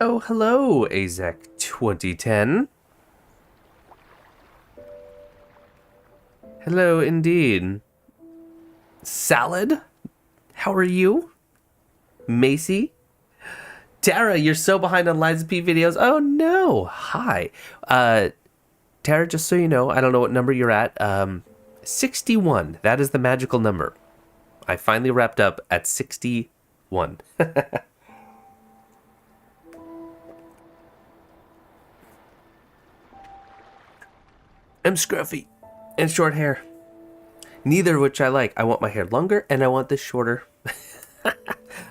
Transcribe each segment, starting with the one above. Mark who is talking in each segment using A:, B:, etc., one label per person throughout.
A: Oh, hello, Azek 2010. Hello, indeed. Salad? How are you? Macy? Tara, you're so behind on Liza P videos. Oh, no. Hi. Tara, just so you know, I don't know what number you're at. 61. That is the magical number. I finally wrapped up at 61. I'm scruffy and short hair. Neither of which I like. I want my hair longer and I want this shorter.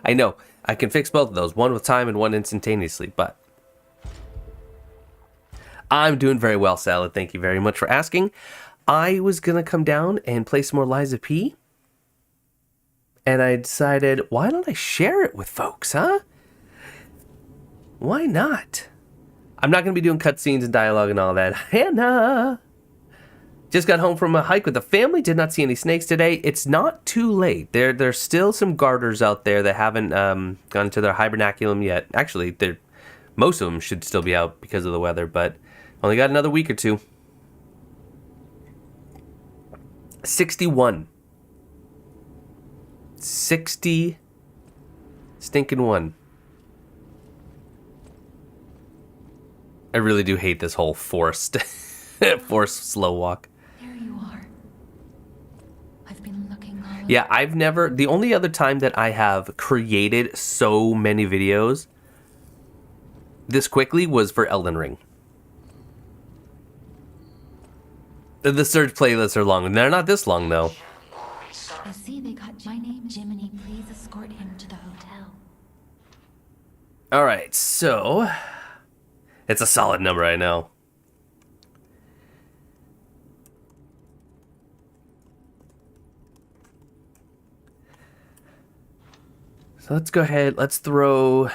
A: I know. I can fix both of those. One with time and one instantaneously, but I'm doing very well, Salad. Thank you very much for asking. I was going to come down and play some more Liza P. And I decided, why don't I share it with folks, huh? Why not? I'm not going to be doing cutscenes and dialogue and all that. Hannah! Just got home from a hike with the family. Did not see any snakes today. It's not too late. There's still some garters out there that haven't gone to their hibernaculum yet. Actually, most of them should still be out because of the weather, but only got another week or two. 61. 60 stinking one. I really do hate this whole forced slow walk.
B: There you are. I've been looking all
A: Yeah, the only other time that I have created so many videos this quickly was for Elden Ring. The Surge playlists are long. They're not this long, though.
B: I see they got my name. Jiminy, please escort him to the hotel.
A: All right, so it's a solid number, I know. So let's go ahead. Let's throw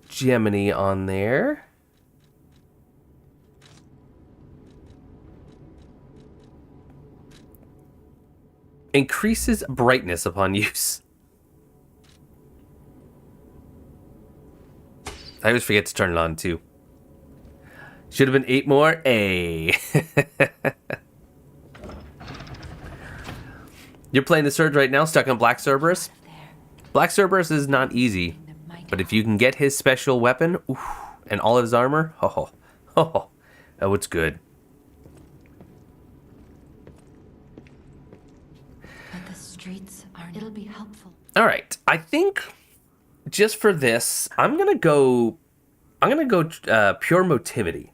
A: Gemini on there. Increases brightness upon use. I always forget to turn it on too. Should have been 8 more. A. You're playing the Surge right now, stuck on Black Cerberus. Black Cerberus is not easy, but if you can get his special weapon and all of his armor, oh, it's good.
B: But the streets aren't. It'll be helpful.
A: All right, I think just for this, I'm gonna go pure motivity.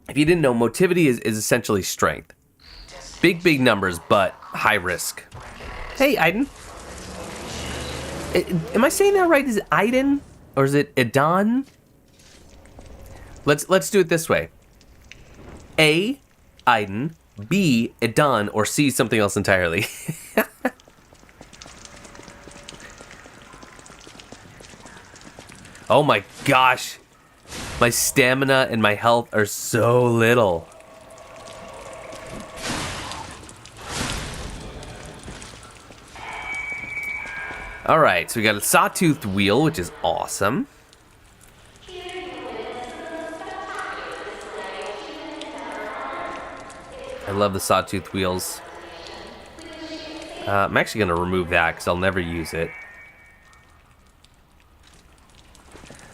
A: If you didn't know, motivity is essentially strength. Big numbers, but high risk. Hey, Aiden. Am I saying that right? Is it Aiden? Or is it Idan? Let's do it this way. A, Aiden. B, Idan. Or C, something else entirely. Oh my gosh. My stamina and my health are so little. Alright, so we got a sawtooth wheel, which is awesome. I love the sawtooth wheels. I'm actually going to remove that because I'll never use it.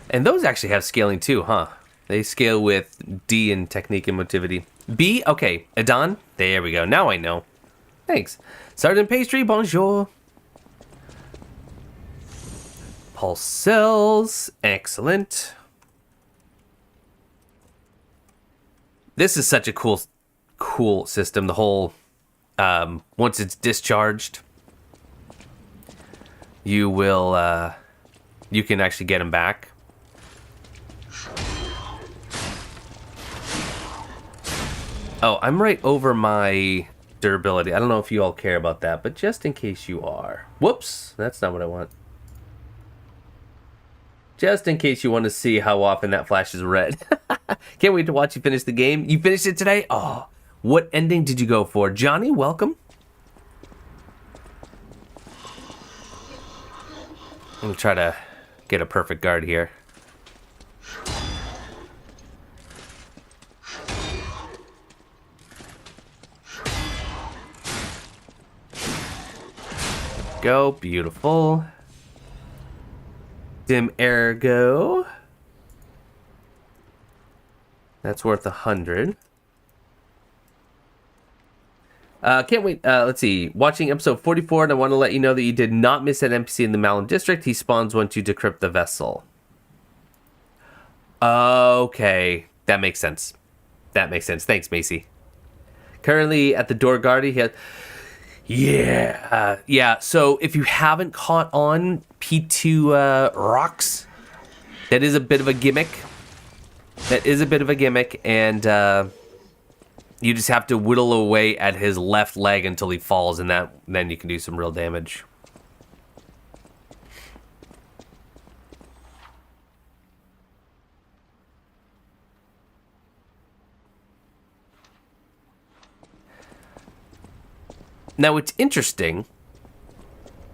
A: And those actually have scaling too, huh? They scale with D in technique and motivity. B, okay. Adon, there we go. Now I know. Thanks. Sergeant Pastry, bonjour. Pulse cells, excellent. This is such a cool system. The whole, once it's discharged, you will, you can actually get them back. Oh, I'm right over my durability. I don't know if you all care about that, but just in case you are. Whoops, that's not what I want. Just in case you want to see how often that flashes red. Can't wait to watch you finish the game. You finished it today? Oh, what ending did you go for? Johnny, welcome. I'm going to try to get a perfect guard here. Go, beautiful. Dim ergo. That's worth 100. Can't wait. Let's see. Watching episode 44, and I want to let you know that you did not miss an NPC in the Malin district. He spawns once you decrypt the vessel. Okay, that makes sense. That makes sense. Thanks, Macy. Currently at the door guard, he has. Yeah. So if you haven't caught on P2 rocks, that is a bit of a gimmick. And you just have to whittle away at his left leg until he falls, and then you can do some real damage. Now, it's interesting.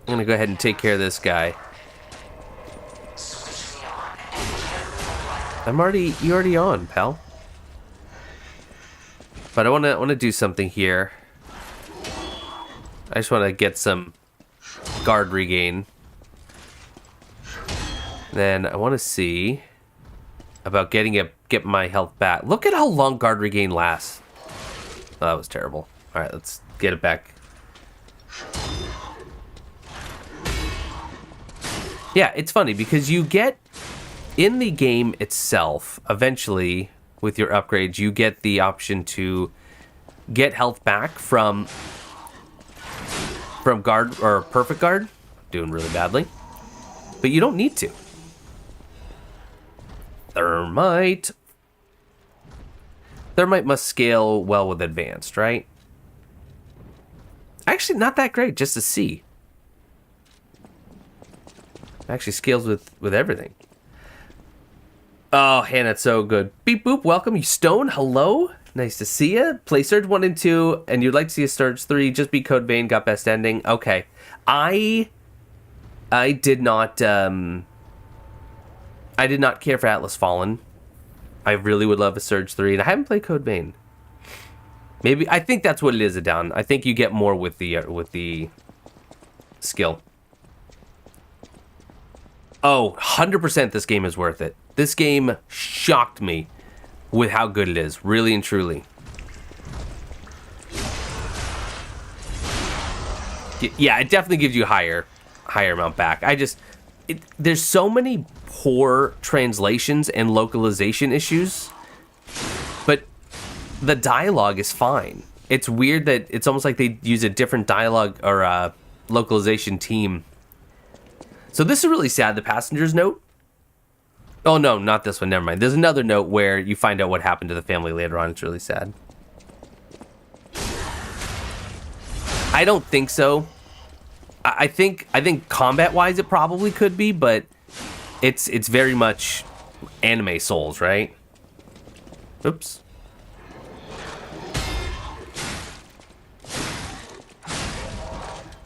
A: I'm going to go ahead and take care of this guy. You're already on, pal. But I want to do something here. I just want to get some guard regain. Then I want to see about get my health back. Look at how long guard regain lasts. Oh, that was terrible. All right, let's get it back. Yeah, it's funny because you get in the game itself, eventually with your upgrades, you get the option to get health back from guard or perfect guard. Doing really badly. But you don't need to. Thermite. Thermite must scale well with advanced, right? Actually, not that great, just a C. Actually scales with everything. Oh, Hannah, it's so good. Beep boop, welcome. You Stone, hello. Nice to see you. Play Surge 1 and 2, and you'd like to see a Surge 3. Just beat Code Vein, got best ending. Okay. I did not care for Atlas Fallen. I really would love a Surge 3, and I haven't played Code Vein. Maybe I think that's what it is, Adon. I think you get more with the skill. Oh, 100% this game is worth it. This game shocked me with how good it is, really and truly. Yeah, it definitely gives you a higher amount back. There's so many poor translations and localization issues, but the dialogue is fine. It's weird that it's almost like they use a different dialogue or localization team. So this is really sad, the passenger's note. Oh no, not this one, never mind. There's another note where you find out what happened to the family later on. It's really sad. I don't think so. I think combat-wise it probably could be, but it's very much anime Souls, right? Oops.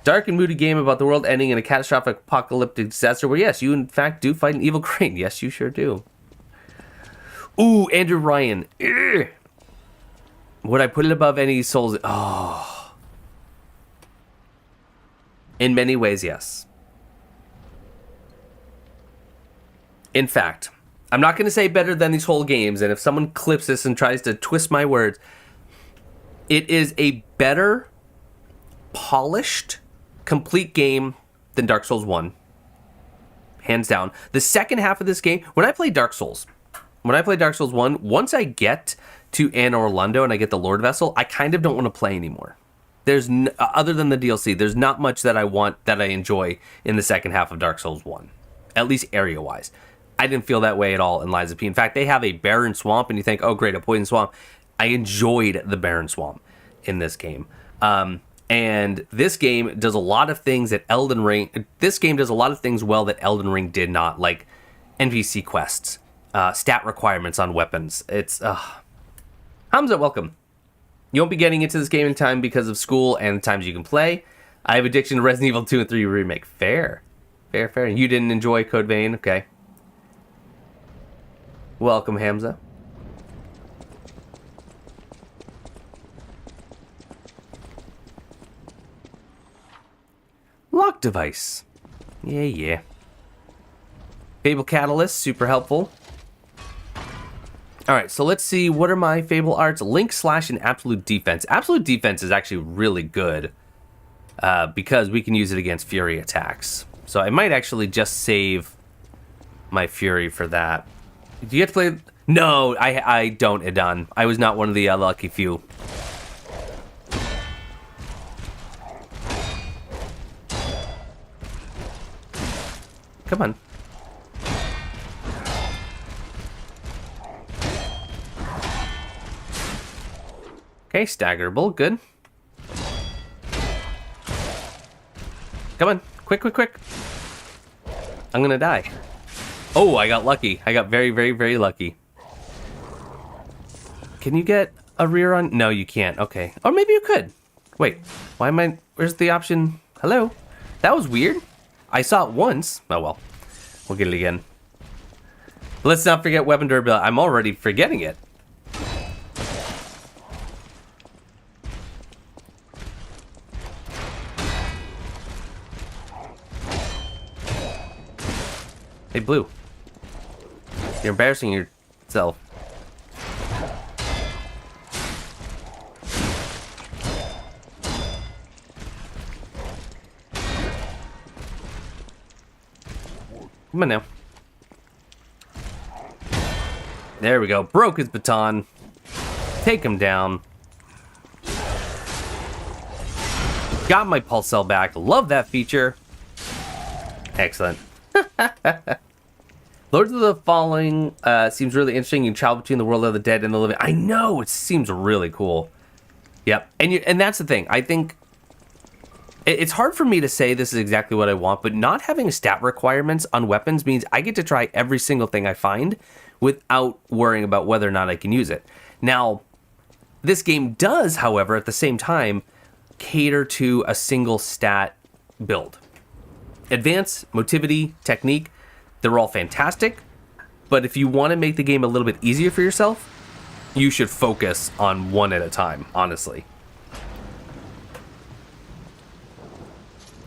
A: Dark and moody game about the world ending in a catastrophic apocalyptic disaster where, yes, you in fact do fight an evil crane. Yes, you sure do. Ooh, Andrew Ryan. Ugh. Would I put it above any Souls? Oh. In many ways, yes. In fact, I'm not going to say better than these whole games, and if someone clips this and tries to twist my words, it is a better polished complete game than Dark Souls 1. Hands down. The second half of this game, when I play Dark Souls 1, once I get to Anne Orlando and I get the Lord Vessel, I kind of don't want to play anymore. There's other than the DLC, there's not much that I enjoy in the second half of Dark Souls 1. At least area-wise. I didn't feel that way at all in Lies of P. In fact, they have a barren swamp and you think, oh great, a poison swamp. I enjoyed the barren swamp in this game. And this game does a lot of things that Elden Ring... This game does a lot of things well that Elden Ring did not, like NPC quests, stat requirements on weapons. It's... Hamza, welcome. You won't be getting into this game in time because of school and the times you can play. I have addiction to Resident Evil 2 and 3 Remake. Fair. Fair, fair. You didn't enjoy Code Vein? Okay. Welcome, Hamza. Lock device. Yeah, yeah. Fable Catalyst, super helpful. Alright, so let's see, what are my Fable arts? Link, Slash, and Absolute Defense. Absolute Defense is actually really good because we can use it against Fury attacks. So I might actually just save my Fury for that. Do you get to play? No, I don't, Edan. I was not one of the lucky few. Come on. Okay, staggerable, good. Come on, quick, quick, quick. I'm gonna die. Oh, I got lucky. I got very, very, very lucky. Can you get a rear on? No, you can't. Okay. Or maybe you could. Wait, why am I? Where's the option? Hello? That was weird. I saw it once. Oh well. We'll get it again. Let's not forget weapon durability. I'm already forgetting it. Hey, Blue. You're embarrassing yourself. Come on now. There we go. Broke his baton. Take him down. Got my pulse cell back. Love that feature. Excellent. Lords of the Falling seems really interesting. You can travel between the world of the dead and the living. I know, it seems really cool. Yep, and that's the thing. I think it's hard for me to say this is exactly what I want, but not having stat requirements on weapons means I get to try every single thing I find without worrying about whether or not I can use it. Now, this game does, however, at the same time, cater to a single stat build. Advance, motivity, technique, they're all fantastic, but if you want to make the game a little bit easier for yourself, you should focus on one at a time, honestly.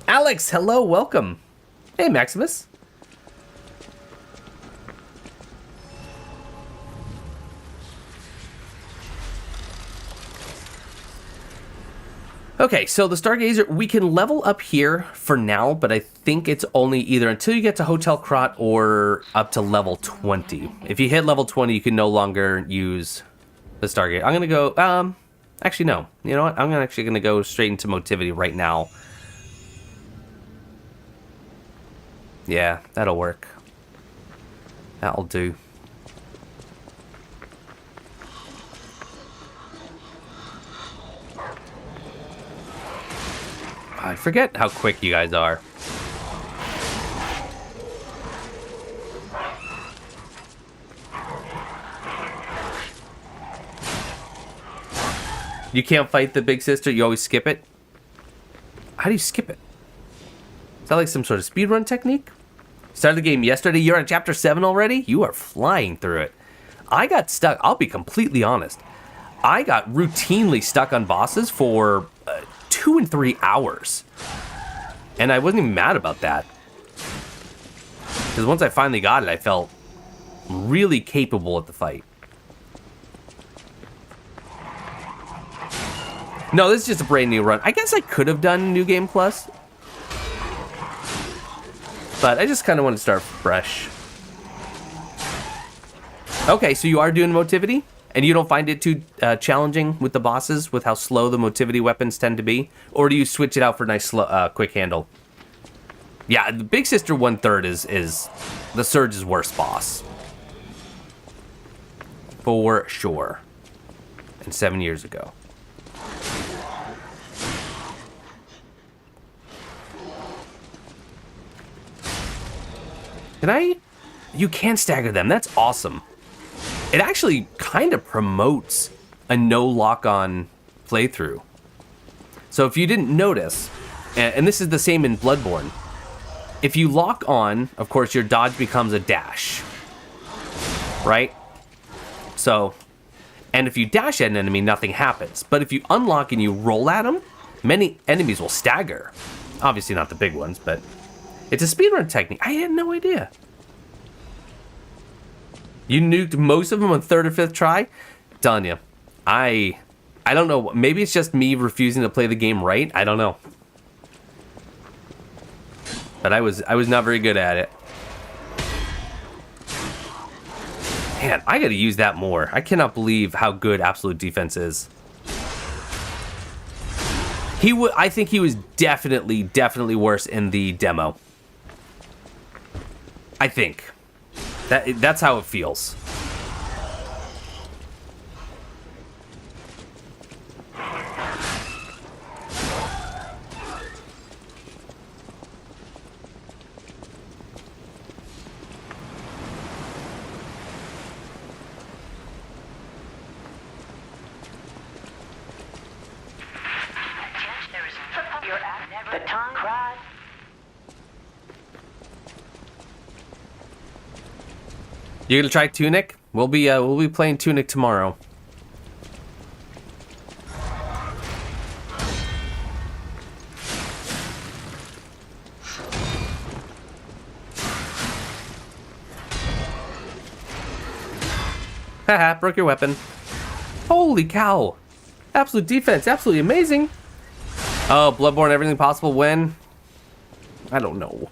A: Alex, hello, welcome. Hey, Maximus. Okay, so the Stargazer, we can level up here for now, but I think it's only either until you get to Hotel Crot or up to level 20. If you hit level 20, you can no longer use the Stargazer. I'm going to go, actually, no. You know what? I'm actually going to go straight into Motivity right now. Yeah, that'll work. That'll do. I forget how quick you guys are. You can't fight the big sister, you always skip it? How do you skip it? Is that like some sort of speedrun technique? Started the game yesterday, you're on chapter 7 already? You are flying through it. I got stuck, I'll be completely honest. I got routinely stuck on bosses for 2 and 3 hours. And I wasn't even mad about that. Because once I finally got it, I felt really capable at the fight. No, this is just a brand new run. I guess I could have done New Game Plus. But I just kind of want to start fresh. Okay, so you are doing Motivity? And you don't find it too challenging with the bosses, with how slow the Motivity weapons tend to be? Or do you switch it out for a nice, slow, quick handle? Yeah, the Big Sister 1/3 is the Surge's worst boss. For sure. And 7 years ago. Can I? You can stagger them. That's awesome. It actually kind of promotes a no lock-on playthrough. So if you didn't notice, and this is the same in Bloodborne, if you lock on, of course, your dodge becomes a dash. Right? So, and if you dash at an enemy, nothing happens. But if you unlock and you roll at them, many enemies will stagger. Obviously not the big ones, but it's a speedrun technique. I had no idea. You nuked most of them on 3rd or 5th try? Telling you. I don't know. Maybe it's just me refusing to play the game right. I don't know. But I was not very good at it. Man, I gotta use that more. I cannot believe how good absolute defense is. I think he was definitely worse in the demo. I think. That's how it feels. You gonna try Tunic? We'll be playing Tunic tomorrow. Haha, broke your weapon. Holy cow. Absolute defense, absolutely amazing. Oh, Bloodborne, everything possible when? I don't know.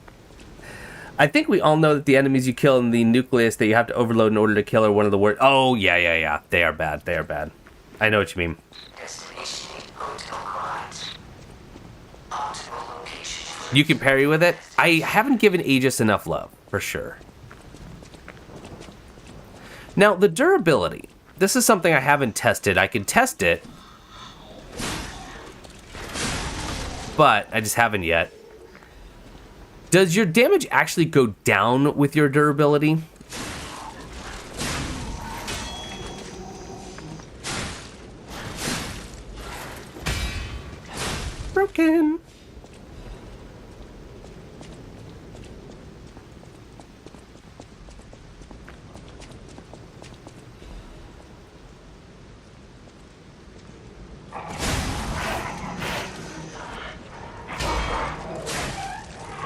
A: I think we all know that the enemies you kill in the nucleus that you have to overload in order to kill are one of the worst. Oh, yeah. They are bad. They are bad. I know what you mean. You can parry with it? I haven't given Aegis enough love, for sure. Now, the durability. This is something I haven't tested. I can test it, but I just haven't yet. Does your damage actually go down with your durability? Broken.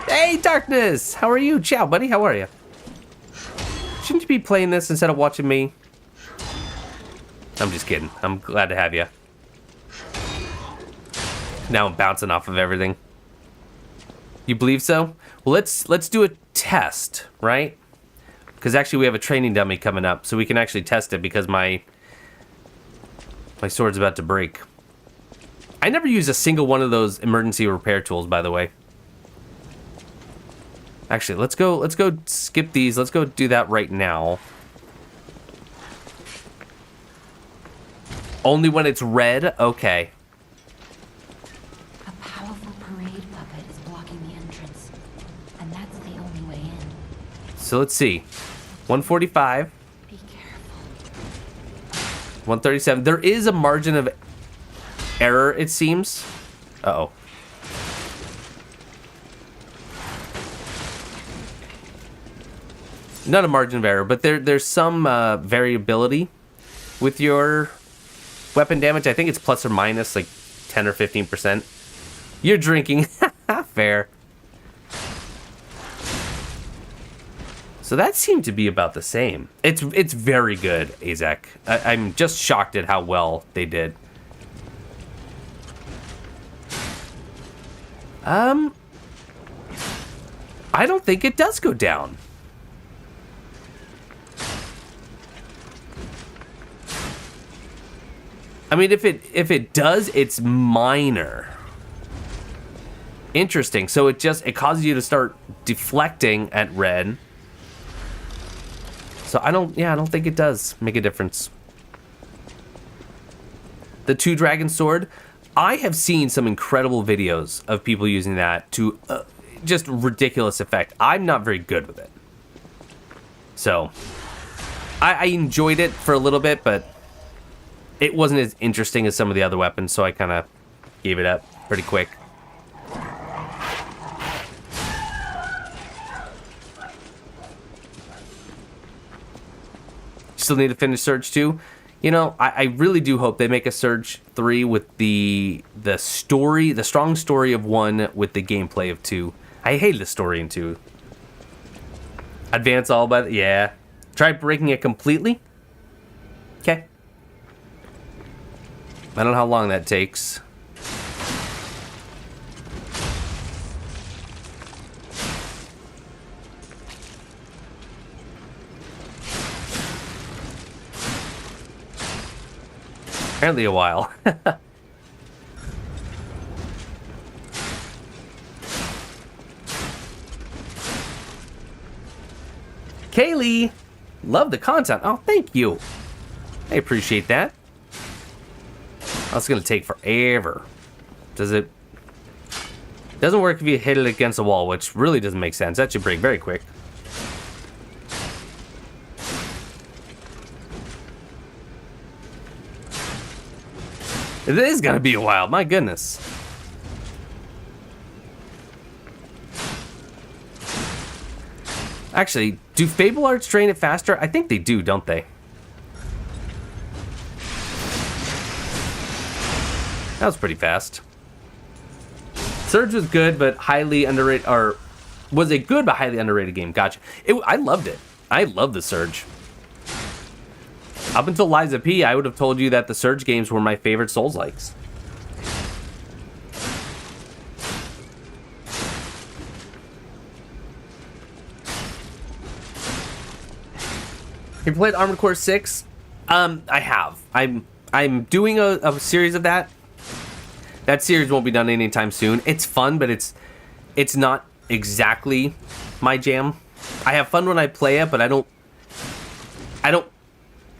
A: Hey, Darkness! How are you? Ciao, buddy. How are you? Shouldn't you be playing this instead of watching me? I'm just kidding. I'm glad to have you. Now I'm bouncing off of everything. You believe so? Well, let's do a test, right? Because actually we have a training dummy coming up, so we can actually test it because my sword's about to break. I never use a single one of those emergency repair tools, by the way. Actually, let's go skip these. Let's go do that right now. Only when it's red? Okay.
B: A powerful parade puppet is blocking the entrance, and that's the only way in.
A: So let's see. 145.
B: Be careful.
A: 137. There is a margin of error, it seems. Uh-oh. Not a margin of error, but there's some variability with your weapon damage. I think it's plus or minus like 10 or 15%. You're drinking. Fair. So that seemed to be about the same. It's very good, Azek. I'm just shocked at how well they did. I don't think it does go down. I mean, if it does, it's minor. Interesting. So it causes you to start deflecting at red. So I don't think it does make a difference. The 2-dragon sword, I have seen some incredible videos of people using that to just ridiculous effect. I'm not very good with it. So I enjoyed it for a little bit, but it wasn't as interesting as some of the other weapons, so I kind of gave it up pretty quick. still need to finish Surge 2. You know, I really do hope they make a Surge 3 with the story, the strong story of 1 with the gameplay of 2. I hate the story in 2. Advance all by the... Yeah. Try breaking it completely. Okay. I don't know how long that takes. Apparently a while. Kaylee, love the content. Oh, thank you. I appreciate that. That's gonna take forever. Does it? Doesn't work if you hit it against a wall, which really doesn't make sense. That should break very quick. It is gonna be a while, my goodness. Actually, do Fable Arts train it faster? I think they do, don't they? That was pretty fast. Surge was good, but highly underrated, or was a good but highly underrated game. Gotcha. I loved it. I love the Surge. Up until Liza P, I would have told you that the Surge games were my favorite Souls-likes. You played Armored Core 6? I have. I'm doing a series of that. That series won't be done anytime soon. It's fun, but it's not exactly my jam. I have fun when I play it, but I don't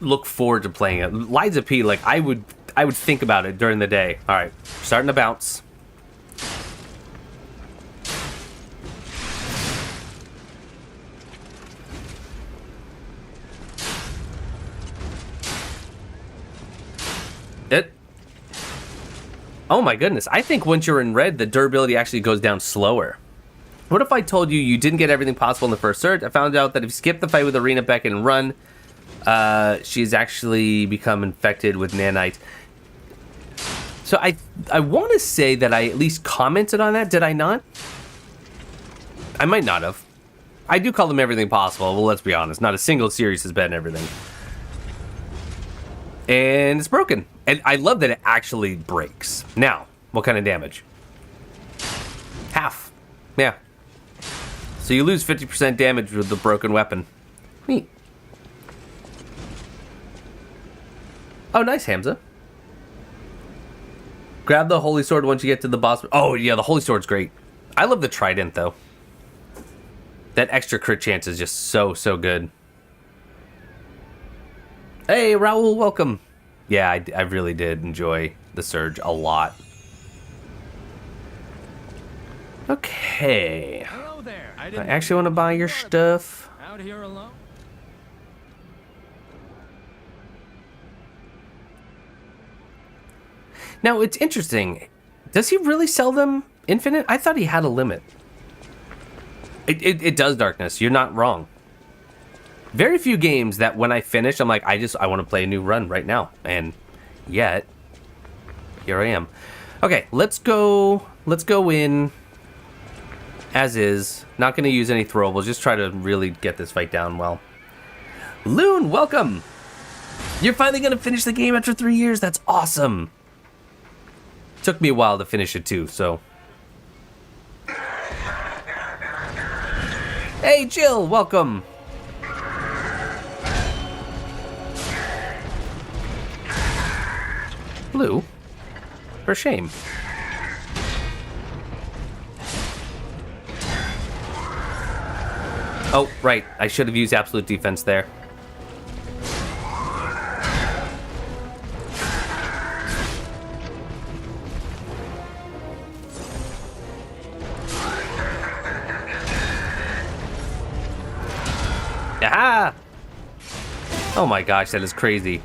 A: look forward to playing it. Liza P, like I would think about it during the day. All right, starting to bounce. Oh my goodness, I think once you're in red, the durability actually goes down slower. What if I told you you didn't get everything possible in the first Surge? I found out that if you skip the fight with Arena Beck and run, she's actually become infected with nanite. So I want to say that I at least commented on that, did I not? I might not have. I do call them everything possible, well, let's be honest. Not a single series has been everything. And it's broken. And I love that it actually breaks. Now, what kind of damage? Half. Yeah. So you lose 50% damage with the broken weapon. Neat. Oh, nice, Hamza. Grab the Holy Sword once you get to the boss. Oh, yeah, the Holy Sword's great. I love the Trident, though. That extra crit chance is just so good. Hey, Raul, welcome. Yeah, I really did enjoy the Surge a lot. Okay.
C: Hello there. I
A: actually want to buy your stuff.
C: Out here alone?
A: Now, it's interesting. Does he really sell them infinite? I thought he had a limit. It does, Darkness. You're not wrong. Very few games that when I finish, I'm like, I want to play a new run right now. And yet, here I am. Okay, let's go in as is. Not going to use any throwables. Just try to really get this fight down well. Loon, welcome. You're finally going to finish the game after 3 years. That's awesome. Took me a while to finish it too, so. Hey, Jill, welcome. Blue? For shame. Oh, right. I should have used absolute defense there. Aha! Oh my gosh, that is crazy.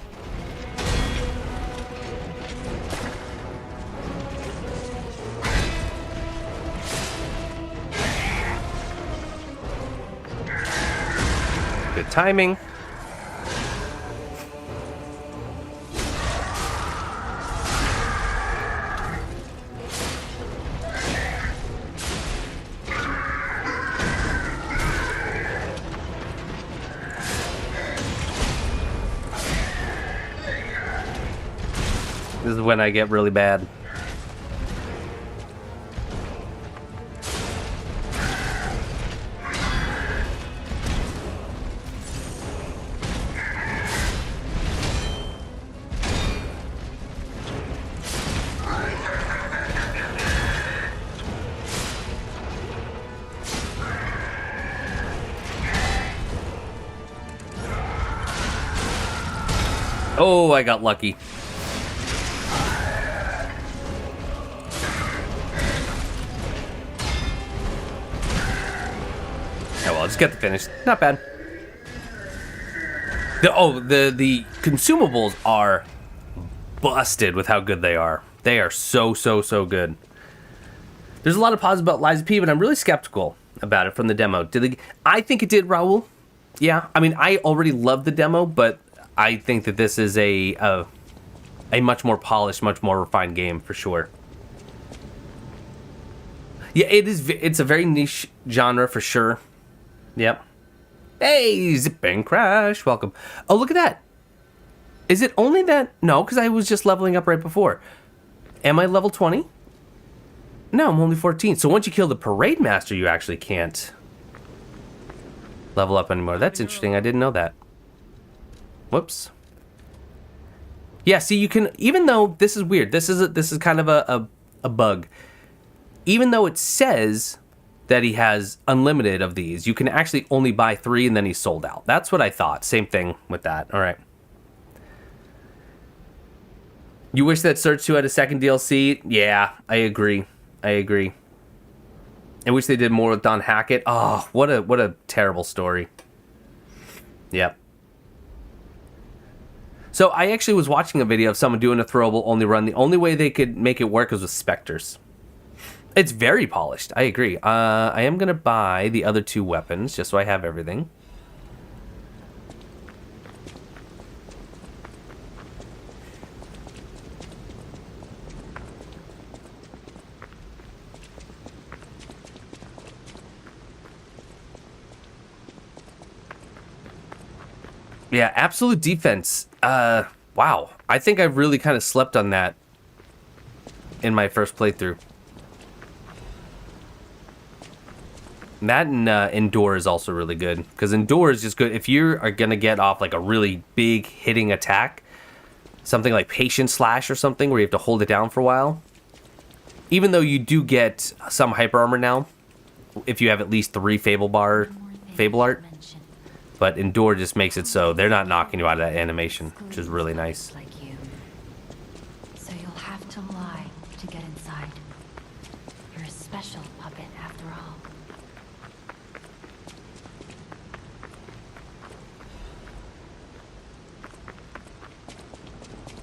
A: Good timing. This is when I get really bad. Oh, I got lucky. Oh well, just get the finish. Not bad. The consumables are busted with how good they are. They are so good. There's a lot of positives about Lies of P, but I'm really skeptical about it from the demo. I think it did, Raul. Yeah, I mean, I already loved the demo, but I think that this is a much more polished, much more refined game for sure. Yeah, it is. It's a very niche genre for sure. Yep. Hey, Zip and Crash, welcome. Oh, look at that. Is it only that? No, because I was just leveling up right before. Am I level 20? No, I'm only 14. So once you kill the Parade Master, you actually can't level up anymore. That's interesting. I didn't know that. Whoops. Yeah, see, you can, even though this is weird, this is kind of a bug. Even though it says that he has unlimited of these, you can actually only buy 3 and then he's sold out. That's what I thought. Same thing with that. All right. You wish that Surge 2 had a second DLC? Yeah, I agree. I wish they did more with Don Hackett. Oh, what a terrible story. Yep. So I actually was watching a video of someone doing a throwable only run. The only way they could make it work was with Spectres. It's very polished. I agree. I am going to buy the other 2 weapons just so I have everything. Yeah, absolute defense. Wow. I think I really kind of slept on that in my first playthrough. That and Endure is also really good. Because Endure is just good. If you are going to get off like a really big hitting attack, something like Patient Slash or something where you have to hold it down for a while. Even though you do get some hyper armor now, if you have at least 3 Fable Art. But Endure just makes it so they're not knocking you out of that animation, which is really nice.
B: Like you. So you'll have to lie to get inside. You're a special puppet after all.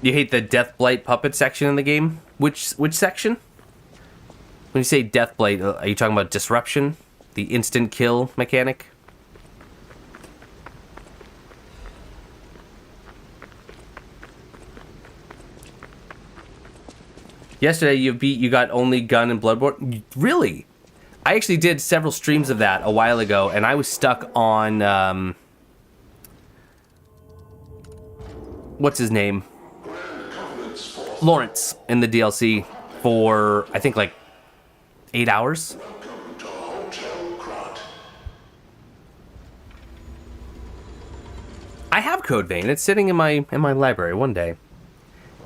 A: You hate the Deathblight puppet section in the game? Which section? When you say Deathblight, are you talking about Disruption? The instant kill mechanic? Yesterday you got only gun and Bloodborne. Really? I actually did several streams of that a while ago, and I was stuck on what's his name? Lawrence in the DLC for I think like 8 hours.
C: Welcome to Hotel Crot.
A: I have Code Vein. It's sitting in my library one day.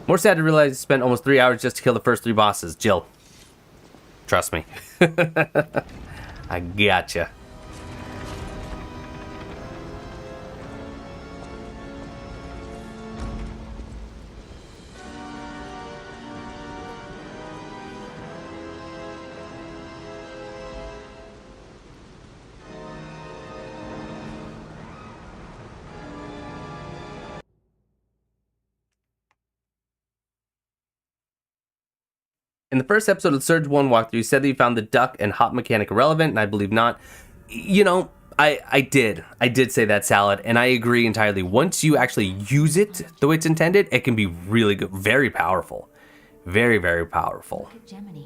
A: More sad to realize I spent almost 3 hours just to kill the first 3 bosses. Jill. Trust me. I gotcha. In the first episode of Surge 1 walkthrough, you said that you found the duck and hop mechanic irrelevant, and I believe not. You know, I did say that, Salad, and I agree entirely. Once you actually use it the way it's intended, it can be really good, very powerful. Very, very powerful.
B: Look at Gemini.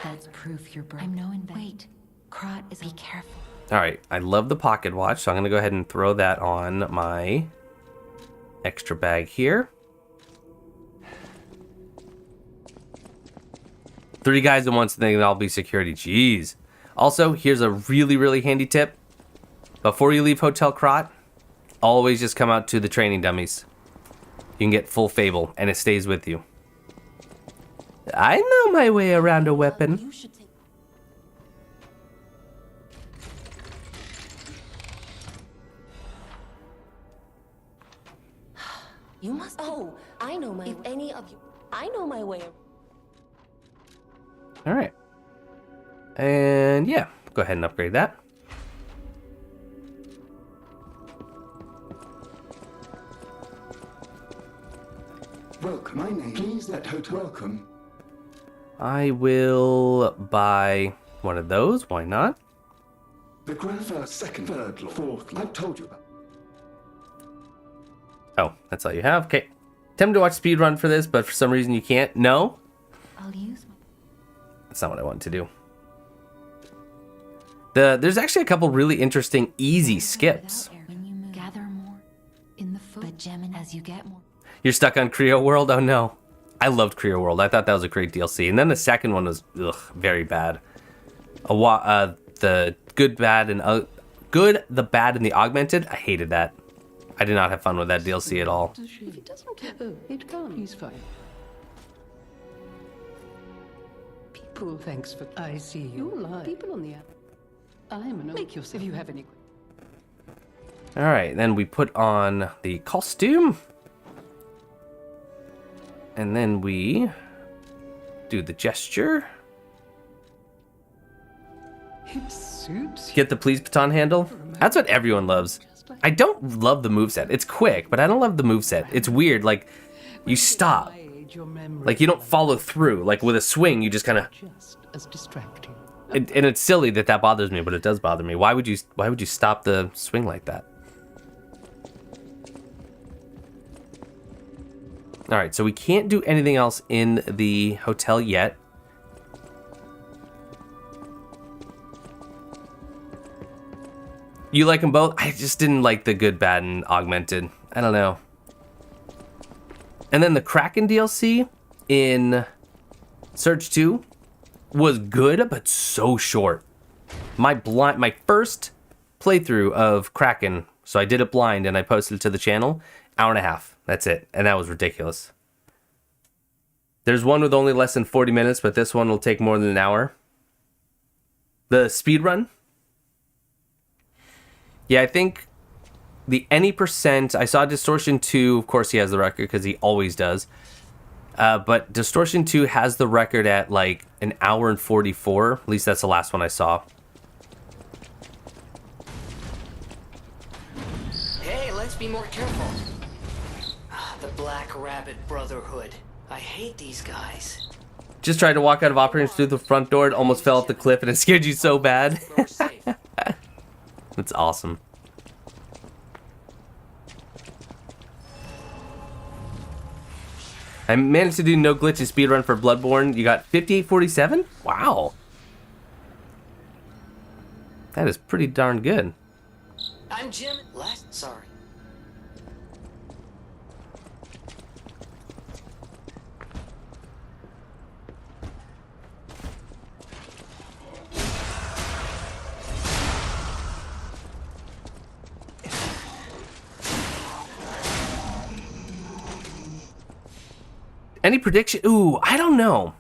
B: That's proof you're broke. I'm no Wait. Crot is be careful.
A: All right, I love the pocket watch, so I'm going to go ahead and throw that on my extra bag here. 3 guys at once and they can all be security. Jeez. Also, here's a really, really handy tip. Before you leave Hotel Crot, always just come out to the training dummies. You can get full Fable, and it stays with you. I know my way around a weapon.
B: You should take... You must...
D: Oh, I know my... If any of you... I know my way.
A: Alright. And yeah, go ahead and upgrade that.
C: Welcome, my name. Please let hotel. Welcome.
A: I will buy one of those. Why not?
C: The grand first, second, third, fourth. I've told you about.
A: Oh, that's all you have. Okay. Attempt to watch speedrun for this, but for some reason you can't. No?
B: I'll use my...
A: That's not what I want to do. There's actually a couple really interesting easy skips.
B: When you move, gather more in the foot. But gem as you get more.
A: You're stuck on Creo World? Oh no. I loved Creo World. I thought that was a great DLC. And then the second one was very bad. The good, bad, and good, the bad, and the augmented. I hated that. I did not have fun with that DLC at all.
E: If he doesn't care, oh, it can't. He's fine. People, thanks for. I see you. Lie. People on the app. I'm an. Make yourself. If you have any.
A: All right, then we put on the costume. And then we do the gesture.
E: It suits you.
A: Get the please baton handle. That's what everyone loves. I don't love the moveset. It's quick, but I don't love the moveset. It's weird, like, you stop. Like, you don't follow through. Like, with a swing, you just kind of...
E: Just as distracting.
A: And it's silly that bothers me, but it does bother me. Why would you stop the swing like that? All right, so we can't do anything else in the hotel yet. You like them both? I just didn't like the good, bad, and augmented. I don't know. And then the Kraken DLC in Surge 2 was good, but so short. My first playthrough of Kraken, so I did it blind and I posted it to the channel, hour and a half. That's it. And that was ridiculous. There's one with only less than 40 minutes, but this one will take more than an hour. The speedrun. Yeah, I think the any percent, I saw Distortion 2, of course he has the record because he always does. But Distortion 2 has the record at like an hour and 44. At least that's the last one I saw.
F: Hey, let's be more careful. The Black Rabbit Brotherhood. I hate these guys.
A: Just tried to walk out of operations through the front door. It almost fell off the cliff and it scared you so bad. That's awesome. I managed to do no glitches speedrun for Bloodborne. You got 5847? Wow. That is pretty darn good.
F: I'm Jim. Sorry.
A: Any prediction? Ooh, I don't know.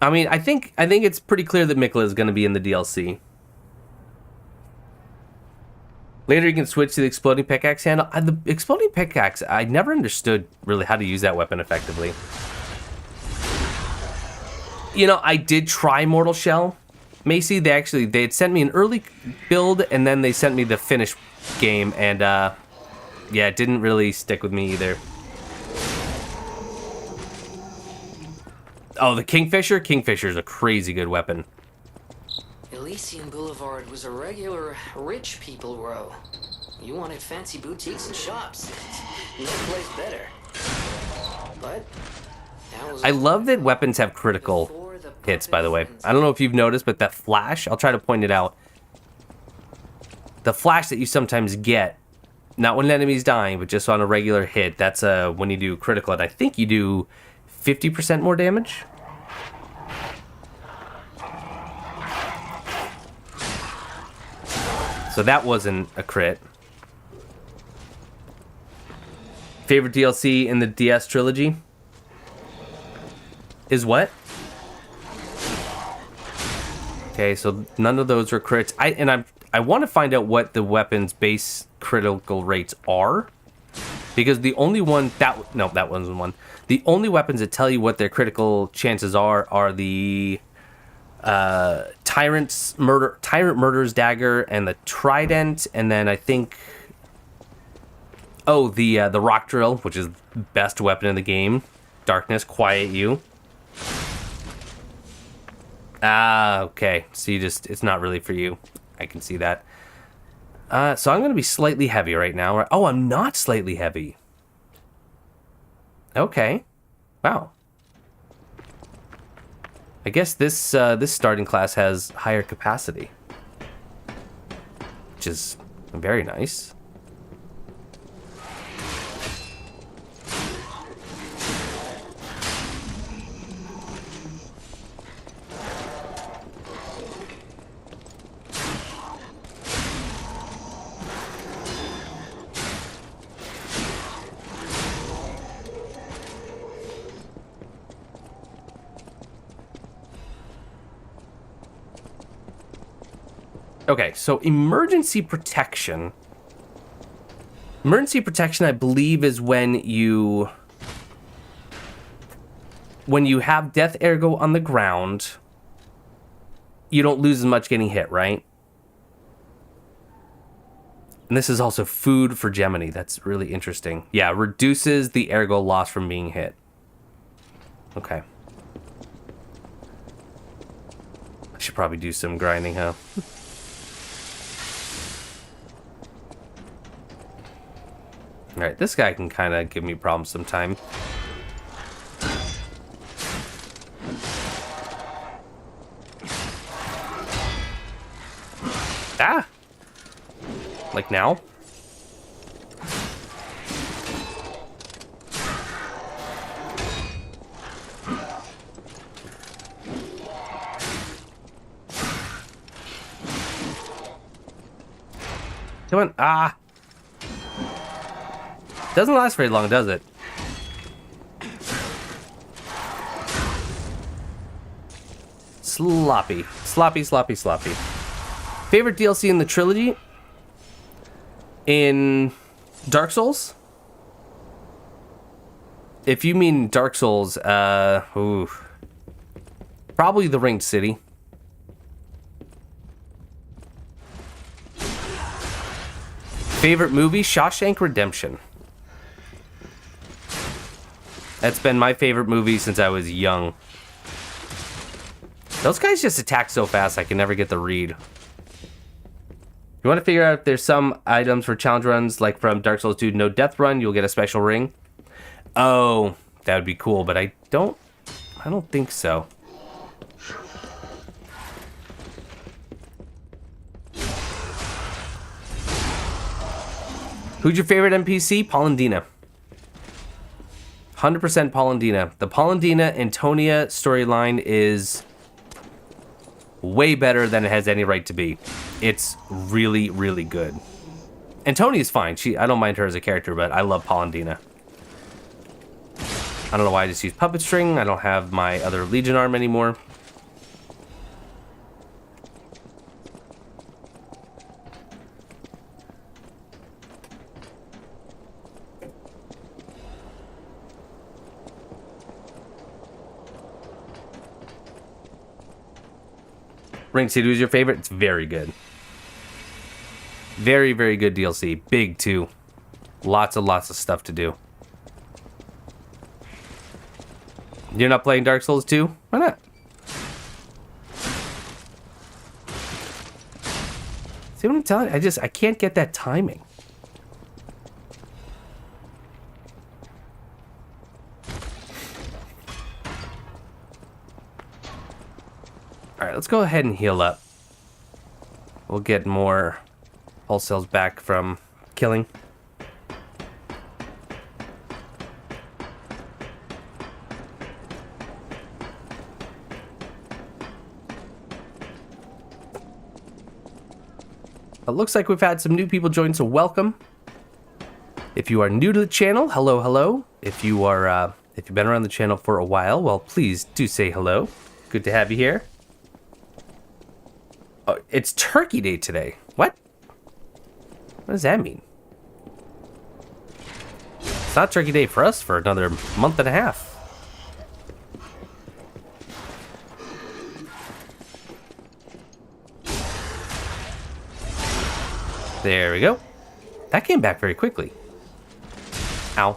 A: I mean, I think it's pretty clear that Mikla is going to be in the DLC. Later, you can switch to the exploding pickaxe handle. The exploding pickaxe, I never understood really how to use that weapon effectively. You know, I did try Mortal Shell. Macy, they had sent me an early build, and then they sent me the finished game, and yeah, it didn't really stick with me either. Oh, the Kingfisher? Kingfisher's a crazy good weapon.
F: Elysian Boulevard was a regular rich people row. You wanted fancy boutiques and shops. No place better. But that was...
A: I love that weapons have critical hits, by the way. I don't know if you've noticed, but that flash, I'll try to point it out. The flash that you sometimes get, not when an enemy's dying, but just on a regular hit, that's when you do critical, and I think you do 50% more damage. So that wasn't a crit. Favorite DLC in the DS trilogy? Is what? Okay, so none of those were crits. I want to find out what the weapon's base critical rates are. Because the only one that wasn't one. The only weapons that tell you what their critical chances are the Tyrant Murder's Dagger and the Trident, and then I think the Rock Drill, which is the best weapon in the game. Darkness, quiet you. Ah, okay. So it's not really for you. I can see that. So I'm going to be slightly heavy right now. Oh, I'm not slightly heavy. Okay. Wow. I guess this starting class has higher capacity, which is very nice. Okay, so emergency protection. Emergency protection, I believe, is when you have Death Ergo on the ground, you don't lose as much getting hit, right? And this is also food for Gemini. That's really interesting. Yeah, reduces the Ergo loss from being hit. Okay. I should probably do some grinding, huh? Alright, this guy can kind of give me problems sometime. Ah! Like now? Come on. Ah! Doesn't last very long, does it? Sloppy. Sloppy, sloppy, sloppy. Favorite DLC in the trilogy? In Dark Souls? If you mean Dark Souls, probably the Ringed City. Favorite movie? Shawshank Redemption. That's been my favorite movie since I was young. Those guys just attack so fast I can never get the read. You want to figure out if there's some items for challenge runs, like from Dark Souls 2, no death run, you'll get a special ring. Oh, that would be cool, but I don't think so. Who's your favorite NPC? Polendina. 100% Polendina. The Polendina-Antonia storyline is way better than it has any right to be. It's really, really good. Antonia's fine. I don't mind her as a character, but I love Polendina. I don't know why I just use Puppet String. I don't have my other Legion arm anymore. Ring City was your favorite? It's very good. Very, very good DLC. Big, too. Lots of stuff to do. You're not playing Dark Souls 2? Why not? See what I'm telling you? I can't get that timing. Alright, let's go ahead and heal up. We'll get more pulse cells back from killing. It looks like we've had some new people join, so welcome. If you are new to the channel, hello, hello. If you've been around the channel for a while, well, please do say hello. Good to have you here. Oh, it's Turkey Day today. What? What does that mean? It's not Turkey Day for us for another month and a half. There we go. That came back very quickly. Ow.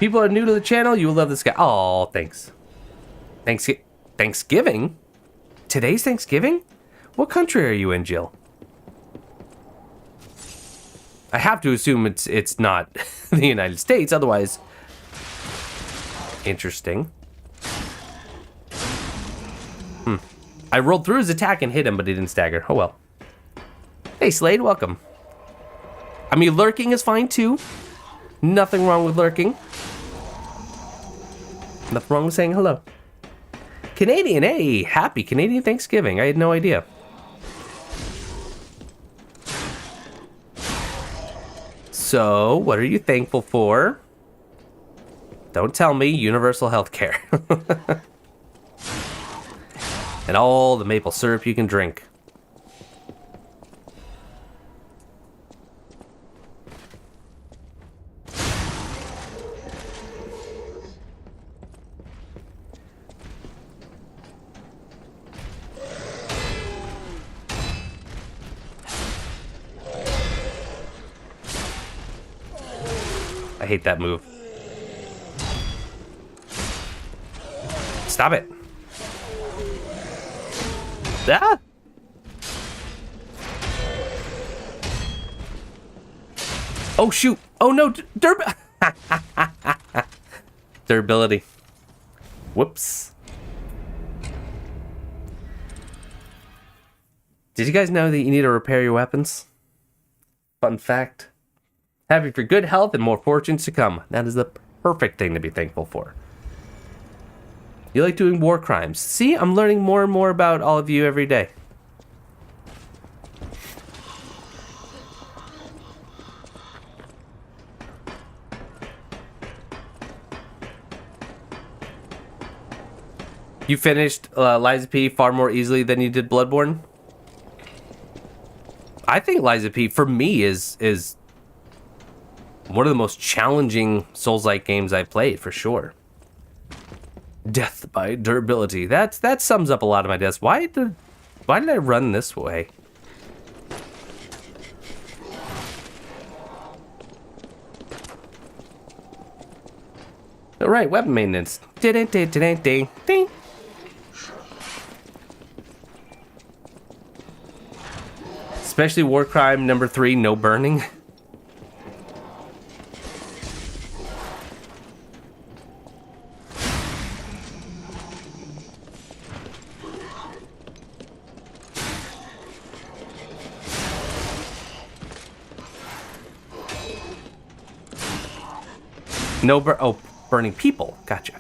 A: People are new to the channel, you will love this guy. Oh, thanks. Thanksgiving? Today's Thanksgiving? What country are you in, Jill? I have to assume it's not the United States, otherwise... Interesting. I rolled through his attack and hit him, but he didn't stagger. Oh well. Hey, Slade, welcome. I mean, lurking is fine, too. Nothing wrong with lurking. Nothing wrong with saying hello. Canadian, hey, happy Canadian Thanksgiving. I had no idea. So, what are you thankful for? Don't tell me universal health care. And all the maple syrup you can drink. I hate that move. Stop it. Ah! Oh shoot. Oh no, durability. Whoops. Did you guys know that you need to repair your weapons? Fun fact. Happy for good health and more fortunes to come. That is the perfect thing to be thankful for. You like doing war crimes. See, I'm learning more and more about all of you every day. You finished Liza P far more easily than you did Bloodborne? I think Liza P, for me, is one of the most challenging Souls-like games I've played, for sure. Death by durability. That sums up a lot of my deaths. Why did I run this way? All right, weapon maintenance. Ding, ding, ding, ding, ding. Especially war crime number 3, no burning. No burning people. Gotcha.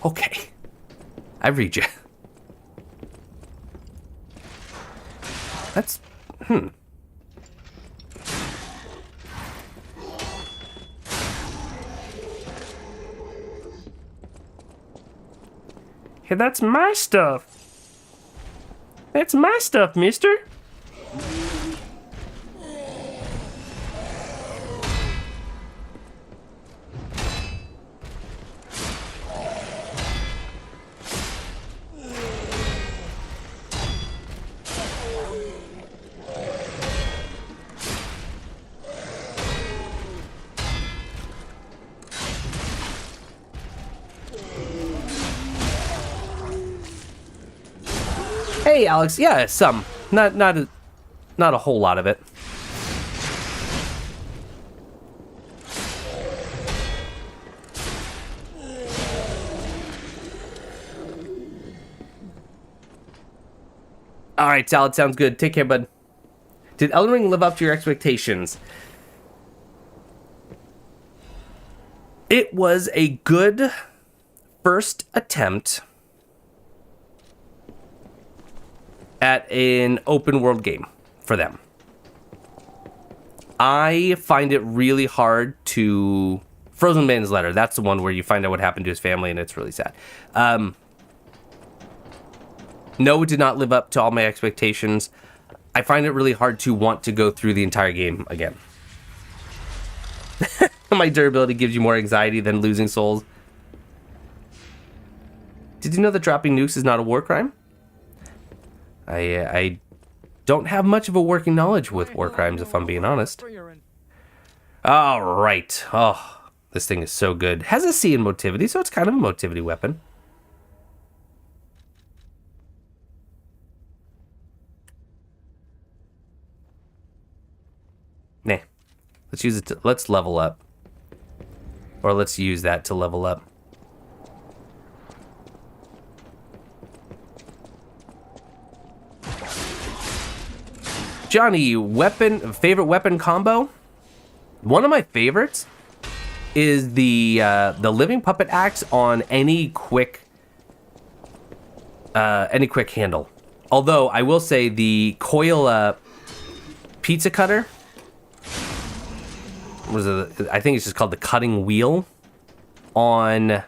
A: Okay. I read you. That's... Hey, that's my stuff. That's my stuff, mister. Hey, Alex. Yeah, some. Not a whole lot of it. All right, Salad, sounds good. Take care, bud. Did Elden Ring live up to your expectations? It was a good first attempt at an open world game for them. I find it really hard to... Frozen Man's Letter, that's the one where you find out what happened to his family, and it's really sad. No, it did not live up to all my expectations. I find it really hard to want to go through the entire game again. My durability gives you more anxiety than losing souls. Did you know that dropping nukes is not a war crime? I don't have much of a working knowledge with war crimes, if I'm being honest. All right. Oh, this thing is so good. Has a C in motivity, so it's kind of a motivity weapon. Nah. Let's use it to... Let's level up. Or let's use that to level up. Johnny, favorite weapon combo? One of my favorites is the living puppet axe on any quick handle. Although I will say the coil pizza cutter, I think it's just called the cutting wheel, on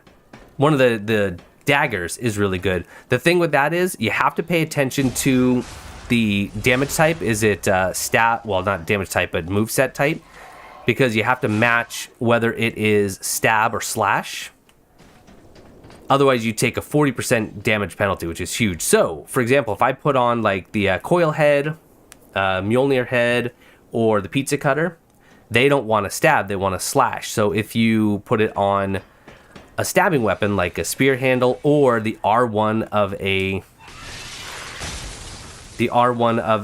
A: one of the daggers is really good. The thing with that is you have to pay attention to the damage type. Is it stat? Well, not damage type, but moveset type, because you have to match whether it is stab or slash. Otherwise, you take a 40% damage penalty, which is huge. So, for example, if I put on like the coil head, Mjolnir head, or the pizza cutter, they don't want to stab, they want to slash. So if you put it on a stabbing weapon like a spear handle or the R1 of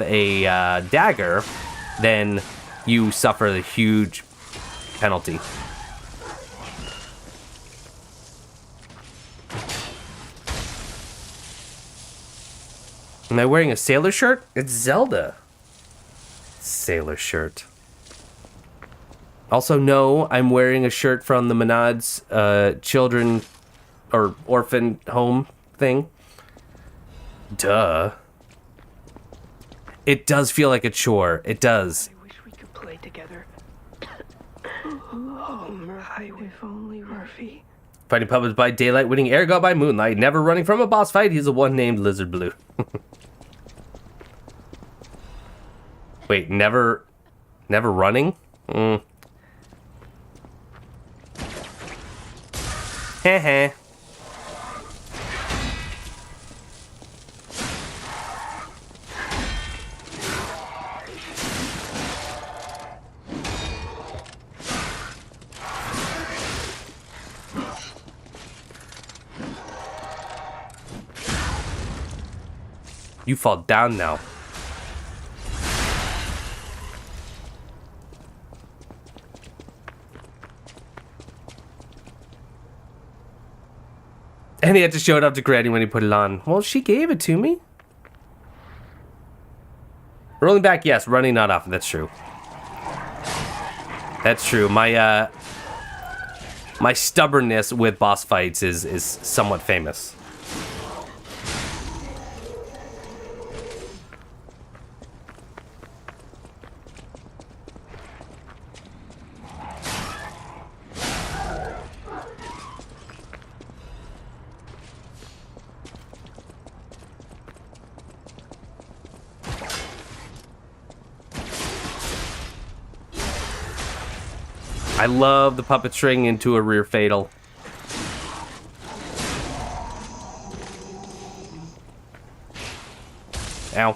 A: a dagger, then you suffer the huge penalty. Am I wearing a sailor shirt? It's Zelda. Sailor shirt. Also, no, I'm wearing a shirt from the Menard's children or orphan home thing. Duh. It does feel like a chore. It does.
G: I wish we could play together. Oh, Murphy, if only Murphy.
A: Fighting puppets by daylight, winning Ergot by moonlight, never running from a boss fight. He's the one named Lizard Blue. Wait, never running? Heh. You fall down now. And he had to show it up to Granny when he put it on. Well, she gave it to me. Rolling back, yes. Running, not often. That's true. That's true. My stubbornness with boss fights is somewhat famous. I love the puppet string into a rear fatal. Ow.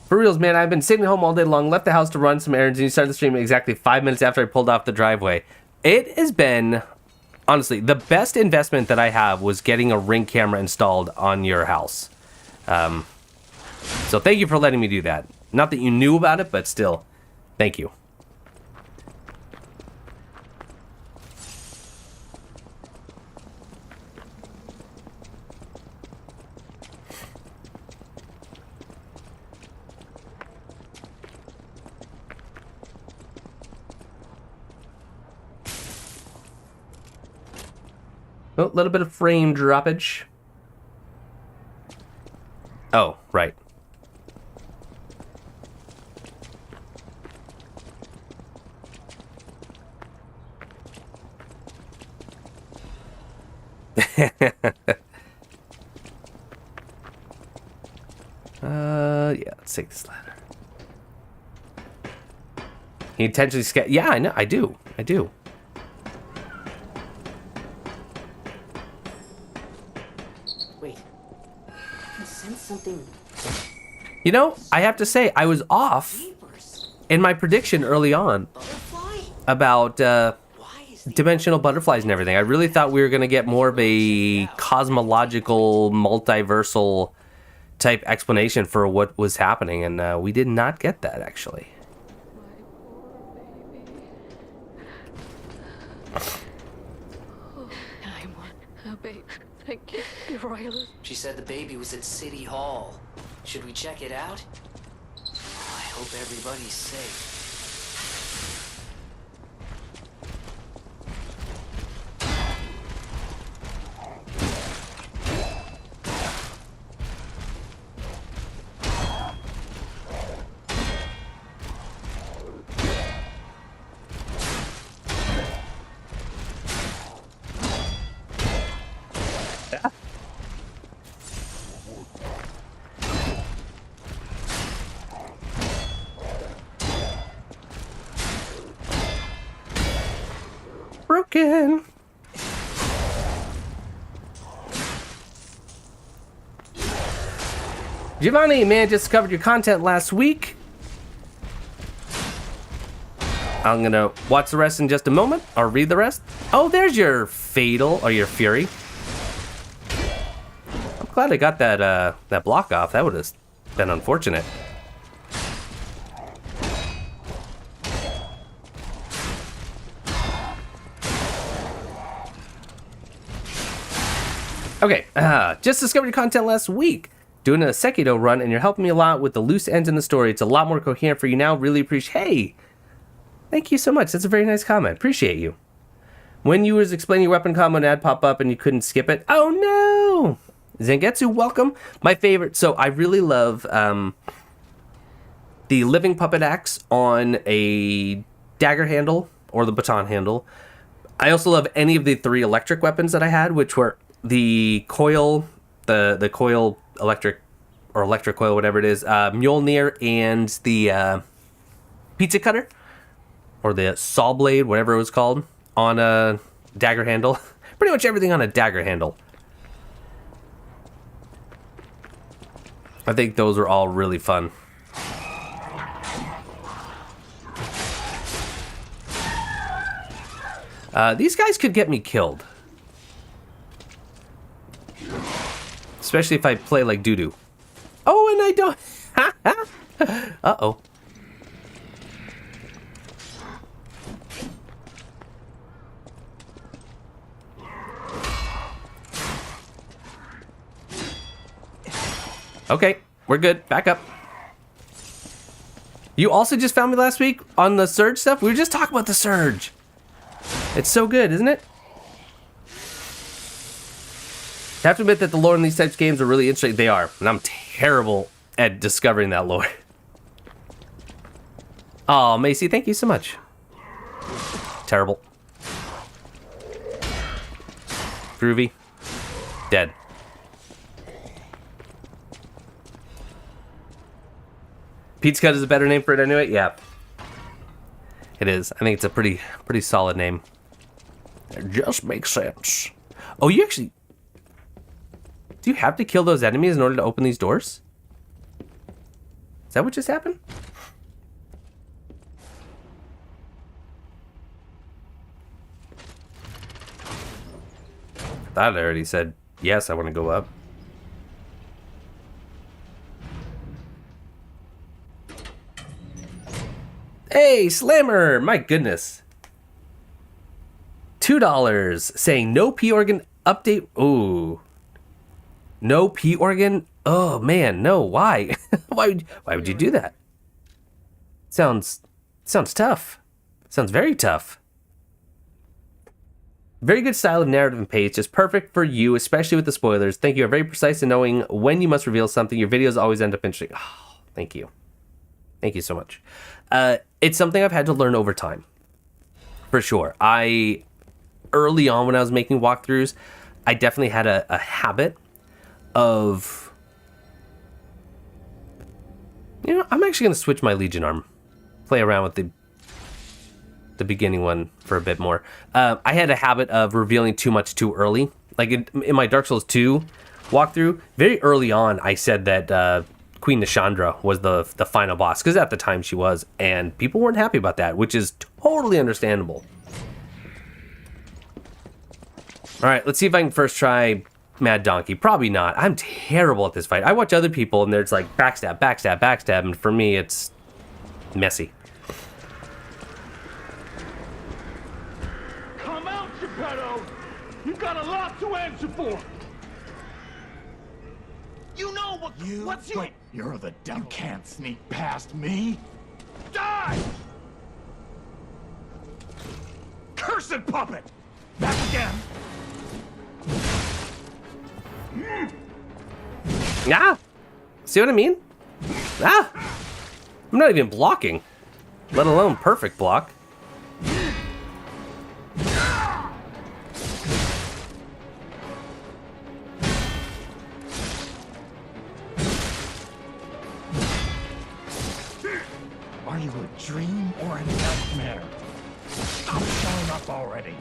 A: For reals, man, I've been sitting home all day long, left the house to run some errands, and you started the stream exactly 5 minutes after I pulled off the driveway. It has been, honestly, the best investment that I have was getting a Ring camera installed on your house. So thank you for letting me do that. Not that you knew about it, but still, thank you. Oh, a little bit of frame droppage. Oh, right. Yeah, let's take this ladder. He intentionally yeah, I know, I do.
F: Wait. I can sense something.
A: You know, I have to say, I was off in my prediction early on
F: Butterfly?
A: about
F: Why is the
A: dimensional butterflies and everything. I really thought we were going to get more of a cosmological, multiversal type explanation for what was happening, and we did not get that, actually.
G: I want a baby. Thank you, Your Royalist.
F: She said the baby was at City Hall. Should we check it out? I hope everybody's safe.
A: Broken. Giovanni, man, just covered your content last week. I'm gonna watch the rest in just a moment, or read the rest. Oh, there's your Fatal, or your Fury. I'm glad I got that block off. That would have been unfortunate. Okay, just discovered your content last week. Doing a Sekiro run, and you're helping me a lot with the loose ends in the story. It's a lot more coherent for you now. Really appreciate. Hey, thank you so much. That's a very nice comment. Appreciate you. When you was explaining your weapon combo, an ad pop up and you couldn't skip it. Oh no! Zangetsu, welcome. My favorite. So I really love the living puppet axe on a dagger handle or the baton handle. I also love any of the 3 electric weapons that I had, which were the coil, the coil electric, or electric coil, whatever it is, Mjolnir, and the pizza cutter, or the saw blade, whatever it was called, on a dagger handle. Pretty much everything on a dagger handle. I think those are all really fun. These guys could get me killed. Especially if I play like doo-doo. Oh, and I don't... Uh-oh. Okay, we're good. Back up. You also just found me last week on the Surge stuff? We were just talking about the Surge. It's so good, isn't it? I have to admit that the lore in these types of games are really interesting. They are, and I'm terrible at discovering that lore. Oh, Macy, thank you so much. Terrible. Groovy. Dead. Pizza Cut is a better name for it anyway? Yeah. It is. I think it's a pretty solid name. It just makes sense. Oh, you actually... Do you have to kill those enemies in order to open these doors? Is that what just happened? I thought I already said, yes, I want to go up. Hey, Slammer! My goodness. $2 saying no P organ update. Ooh. No P organ? Oh man, no. Why? why would you do that? Sounds tough. Sounds very tough. Very good style of narrative and pace, just perfect for you, especially with the spoilers. Thank you. You're very precise in knowing when you must reveal something. Your videos always end up interesting. Oh, thank you. Thank you so much. It's something I've had to learn over time, for sure. Early on when I was making walkthroughs, I definitely had a habit of, you know, I'm actually going to switch my Legion arm, play around with the beginning one for a bit more. I had a habit of revealing too much too early. Like in my Dark Souls 2 walkthrough, very early on, I said that Queen Nashandra was the final boss, because at the time she was, and people weren't happy about that, which is totally understandable. All right, let's see if I can first try Mad Donkey. Probably not. I'm terrible at this fight. I watch other people, and there's like backstab, backstab, backstab, and for me, it's messy.
C: Come out, Geppetto! You've got a lot to answer for! You know what's your... You're the devil. You can't sneak past me! Die! Cursed puppet! Back again!
A: Ah! See what I mean? Ah! I'm not even blocking, let alone perfect block.
C: Are you a dream or a nightmare? Stop showing up already!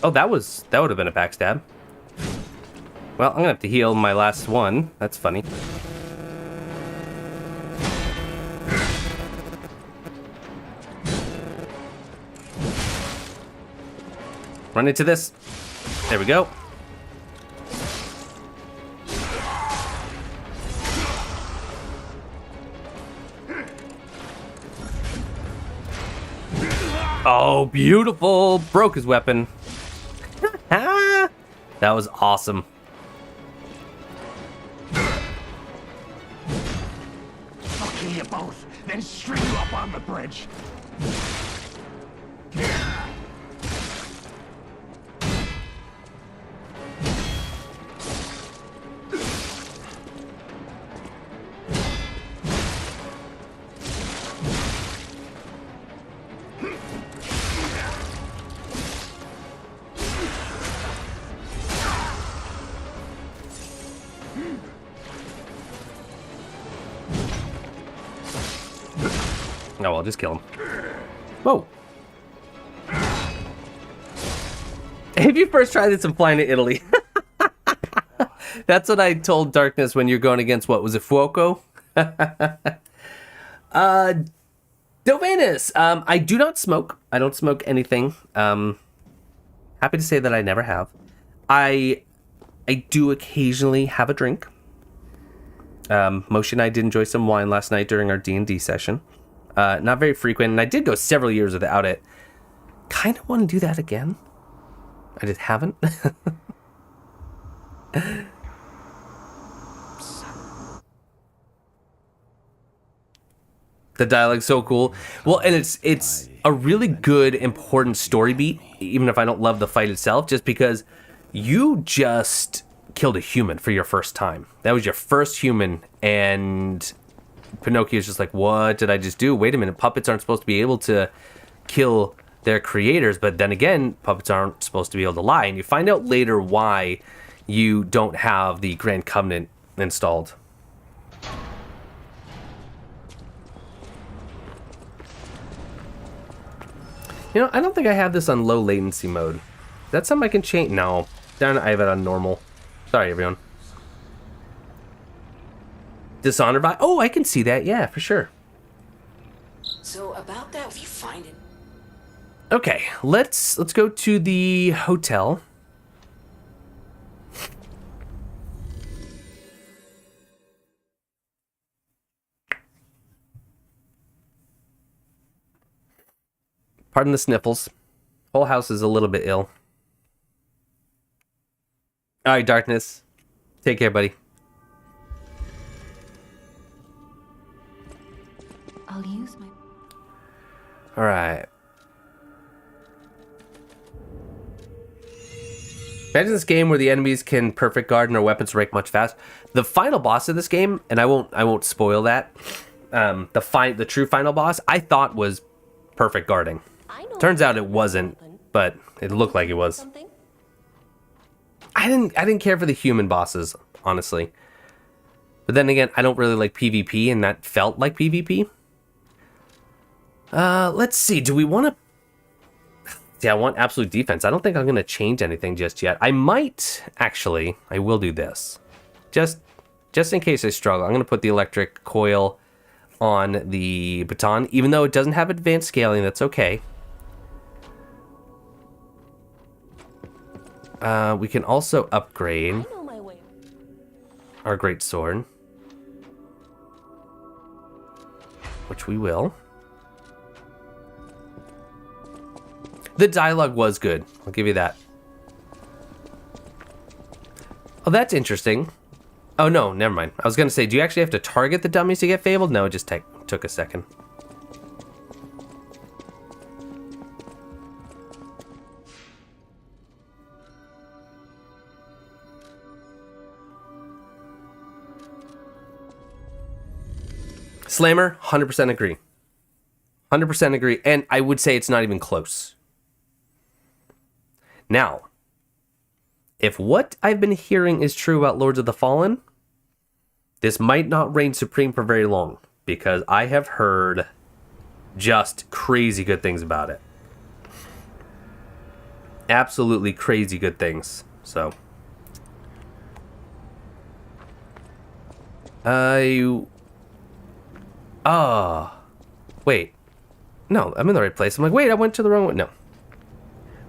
A: Oh, that would have been a backstab. Well, I'm gonna have to heal my last one. That's funny. Run into this. There we go. Oh, beautiful. Broke his weapon. That was awesome.
C: I'll kill you both, then string you up on the bridge.
A: Oh, well, just kill him. Whoa. If you first try this and flying to Italy. That's what I told Darkness when you're going against, what was it, Fuoco? Dovanus, I do not smoke. I don't smoke anything. Happy to say that I never have. I do occasionally have a drink. Moshi and I did enjoy some wine last night during our D&D session. Not very frequent, and I did go several years without it. Kind of want to do that again. I just haven't. The dialogue's so cool. Well, and it's a really good, important story beat, even if I don't love the fight itself, just because you just killed a human for your first time. That was your first human, and Pinocchio's just like, what did I just do? Wait a minute, puppets aren't supposed to be able to kill their creators, but then again, puppets aren't supposed to be able to lie, and you find out later why you don't have the Grand Covenant installed. You know, I don't think I have this on low latency mode. That's something I can change. No, darn it, I have it on normal. Sorry, everyone. Dishonor vibe. Oh, I can see that. Yeah, for sure.
F: So about that, if you find it.
A: Okay, let's go to the hotel. Pardon the sniffles. Whole house is a little bit ill. All right, Darkness. Take care, buddy.
B: I'll use my...
A: All right. Imagine this game where the enemies can perfect guard and our weapons break much fast. The final boss of this game, and I won't spoil that. The true final boss, I thought was perfect guarding. Turns out it wasn't, but it looked like it was.
D: Something?
A: I didn't care for the human bosses, honestly. But then again, I don't really like PvP, and that felt like PvP. Let's see. Do we want to... Yeah, I want absolute defense. I don't think I'm going to change anything just yet. I might, actually. I will do this. Just in case I struggle. I'm going to put the electric coil on the baton. Even though it doesn't have advanced scaling, that's okay. We can also upgrade
D: I know my way.
A: our great sword, which we will. The dialogue was good. I'll give you that. Oh, that's interesting. Oh, no, never mind. I was going to say, do you actually have to target the dummies to get fabled? No, it just took a second. Slammer, 100% agree. 100% agree. And I would say it's not even close. Now, if what I've been hearing is true about Lords of the Fallen, this might not reign supreme for very long, because I have heard just crazy good things about it. Absolutely crazy good things. So, wait. No, I'm in the right place. I'm like, wait, I went to the wrong one. No.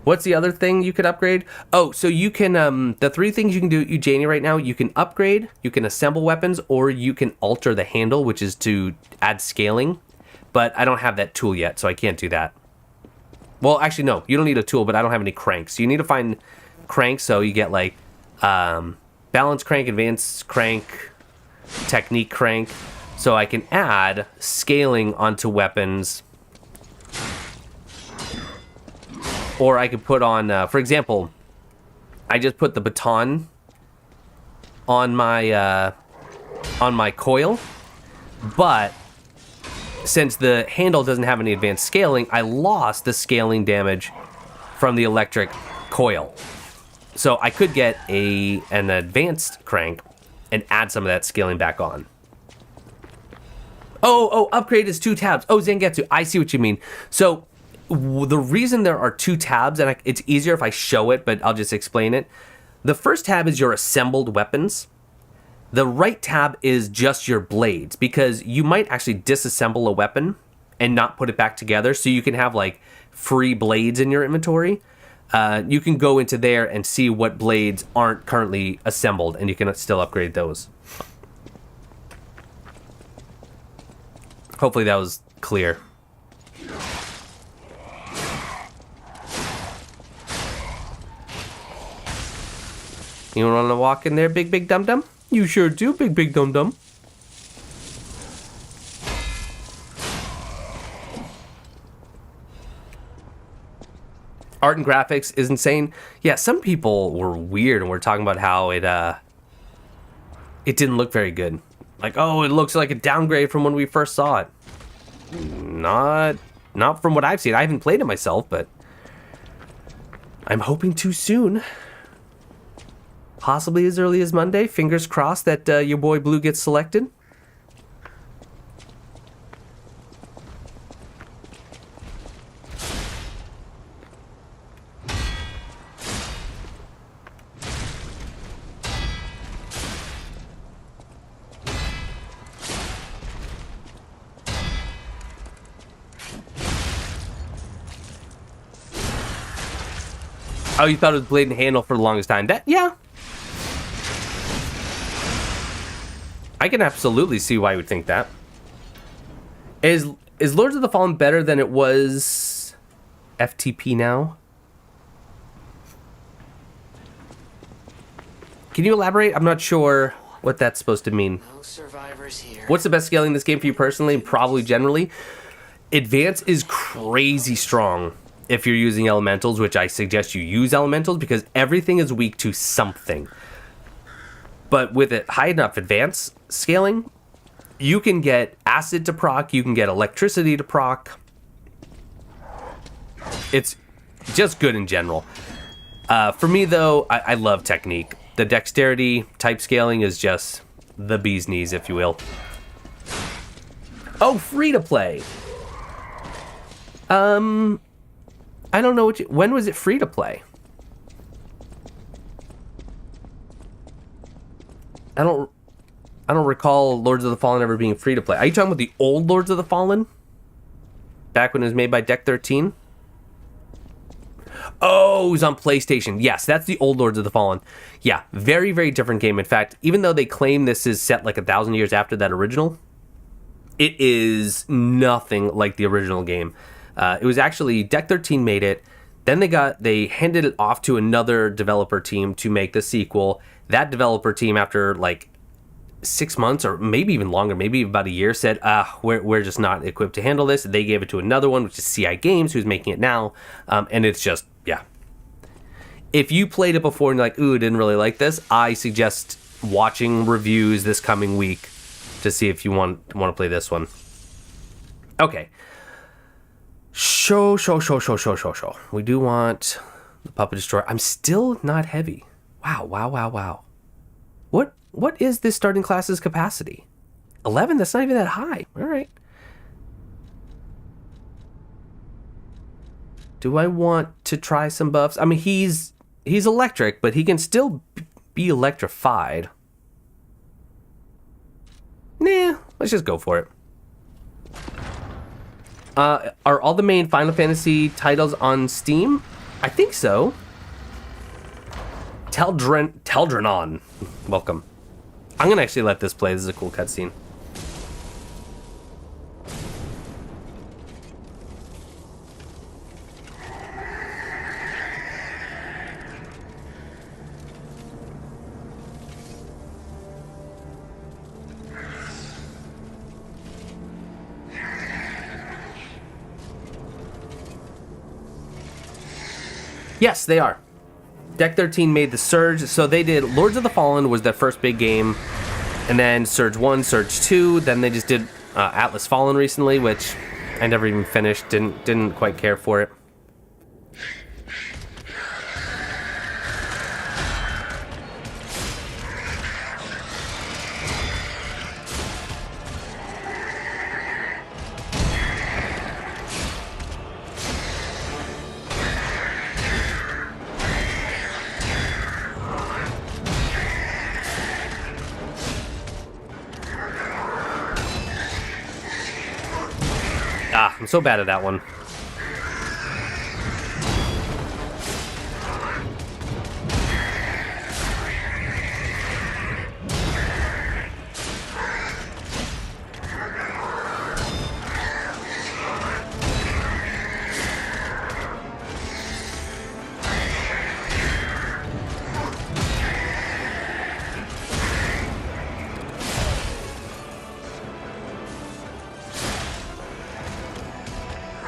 A: What's the other thing you could upgrade? Oh, so you can, the three things you can do at Eugenia right now, you can upgrade, you can assemble weapons, or you can alter the handle, which is to add scaling. But I don't have that tool yet, so I can't do that. Well, actually, no, you don't need a tool, but I don't have any cranks. You need to find cranks, so you get like, balance crank, advanced crank, technique crank. So I can add scaling onto weapons. Or I could put on, for example, I just put the baton on my coil, but since the handle doesn't have any advanced scaling, I lost the scaling damage from the electric coil. So I could get an advanced crank and add some of that scaling back on. Oh, upgrade is 2 tabs. Oh, Zangetsu, I see what you mean. So the reason there are 2 tabs, and it's easier if I show it, but I'll just explain it. The first tab is your assembled weapons. The right tab is just your blades, because you might actually disassemble a weapon and not put it back together, so you can have like free blades in your inventory. You can go into there and see what blades aren't currently assembled, and you can still upgrade those. Hopefully that was clear. You want to walk in there, big dum-dum? You sure do, big dum-dum. Art and graphics is insane. Yeah, some people were weird and were talking about how it didn't look very good. Like, oh, it looks like a downgrade from when we first saw it. Not from what I've seen. I haven't played it myself, but I'm hoping too soon. Possibly as early as Monday. Fingers crossed that your boy Blue gets selected. Oh, you thought it was blade and handle for the longest time. Yeah. I can absolutely see why you would think that. Is Lords of the Fallen better than it was FTP now? Can you elaborate? I'm not sure what that's supposed to mean.
F: No survivors here.
A: What's the best scaling in this game for you personally, and probably generally? Advance is crazy strong if you're using elementals, which I suggest you use elementals because everything is weak to something. But with it high enough advance scaling, you can get acid to proc, you can get electricity to proc. It's just good in general. For me, though, I love technique. The dexterity type scaling is just the bee's knees, if you will. Oh, free to play. I don't know when was it free to play? I don't recall Lords of the Fallen ever being free to play. Are you talking about the old Lords of the Fallen? Back when it was made by Deck 13? Oh, it was on PlayStation. Yes, that's the old Lords of the Fallen. Yeah, very, very different game. In fact, even though they claim this is set like 1,000 years after that original, it is nothing like the original game. It was actually Deck 13 made it. Then they handed it off to another developer team to make the sequel. That developer team, after like 6 months or maybe even longer, maybe about a year, said, we're just not equipped to handle this. They gave it to another one, which is CI Games, who's making it now. And it's just, yeah. If you played it before and you're like, ooh, didn't really like this, I suggest watching reviews this coming week to see if you want to play this one. Okay. Show. We do want the Puppet Destroyer. I'm still not heavy. Wow. What is this starting class's capacity? 11? That's not even that high. All right. Do I want to try some buffs? I mean, he's electric, but he can still be electrified. Nah, let's just go for it. Are all the main Final Fantasy titles on Steam? I think so. Teldrenon. Welcome. I'm gonna actually let this play. This is a cool cutscene. Yes, they are. Deck 13 made the Surge, so they did Lords of the Fallen was their first big game, and then Surge 1, Surge 2, then they just did Atlas Fallen recently, which I never even finished, didn't quite care for it. I'm so bad at that one.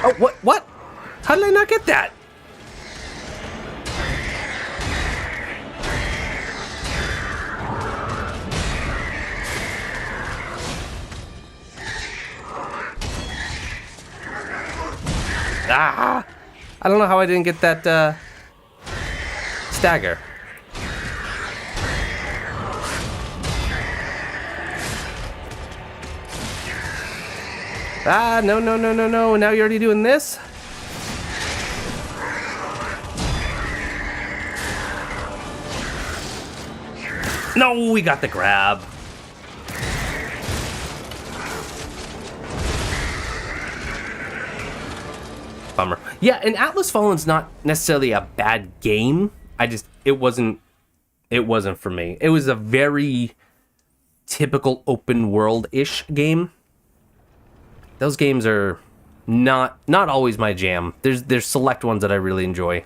A: Oh, what? How did I not get that? I don't know how I didn't get that, stagger. No. Now you're already doing this? No, we got the grab. Bummer. Yeah, and Atlas Fallen's not necessarily a bad game. It wasn't for me. It was a very typical open world-ish game. Those games are not always my jam. There's select ones that I really enjoy.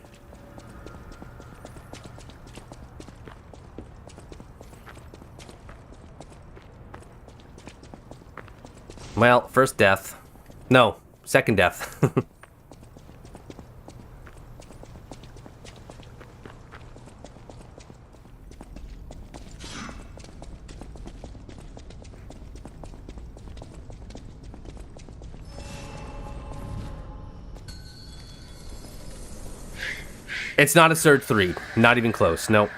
A: Well, first death. No, second death. It's not a Surge 3. Not even close. Nope.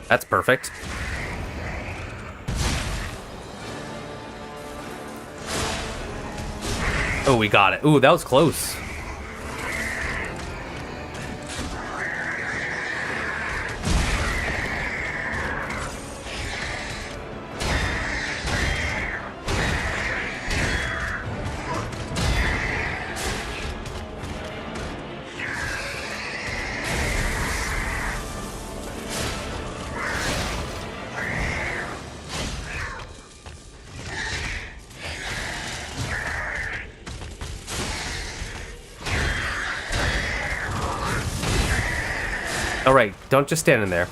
A: That's perfect. Oh, we got it. Ooh, that was close. All right, don't just stand in there.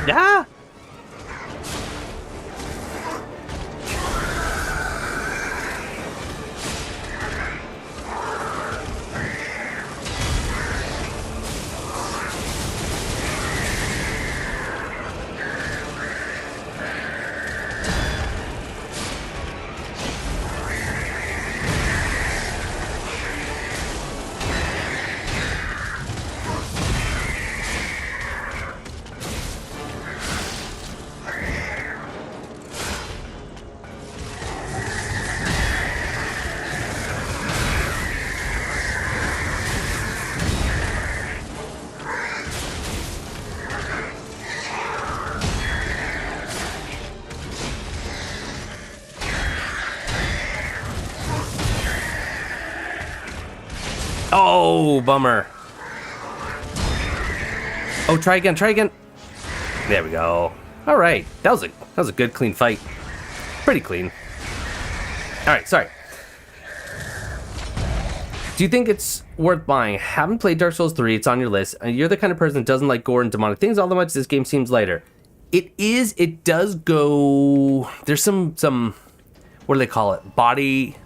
A: Yeah. Oh, bummer. Oh, try again, try again. There we go. All right, that was a good, clean fight. Pretty clean. All right, sorry. Do you think it's worth buying? Haven't played Dark Souls 3. It's on your list. You're the kind of person that doesn't like gore and demonic things all that much. This game seems lighter. It is. It does go. There's some. What do they call it? Body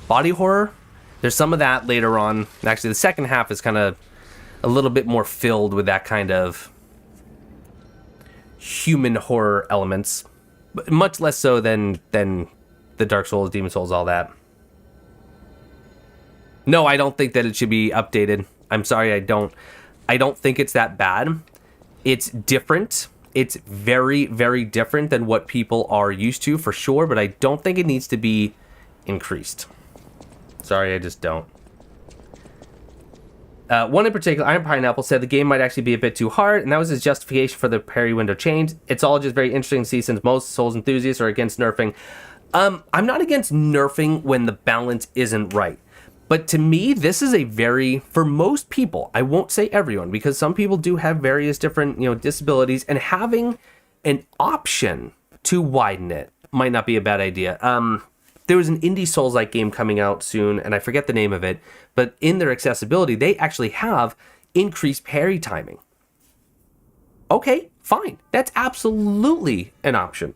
A: horror. There's some of that later on. Actually, the second half is kind of a little bit more filled with that kind of human horror elements, but much less so than the Dark Souls, Demon Souls, all that. No, I don't think that it should be updated. I'm sorry, I don't think it's that bad. It's different. It's very, very different than what people are used to, for sure, but I don't think it needs to be increased. Sorry, I just don't. One in particular, Iron Pineapple, said the game might actually be a bit too hard, and that was his justification for the parry window change. It's all just very interesting to see, since most Souls enthusiasts are against nerfing. I'm not against nerfing when the balance isn't right. But to me, this is a very, for most people, I won't say everyone, because some people do have various different, disabilities, and having an option to widen it might not be a bad idea. There was an indie Souls-like game coming out soon, and I forget the name of it, but in their accessibility, they actually have increased parry timing. Okay, fine. That's absolutely an option.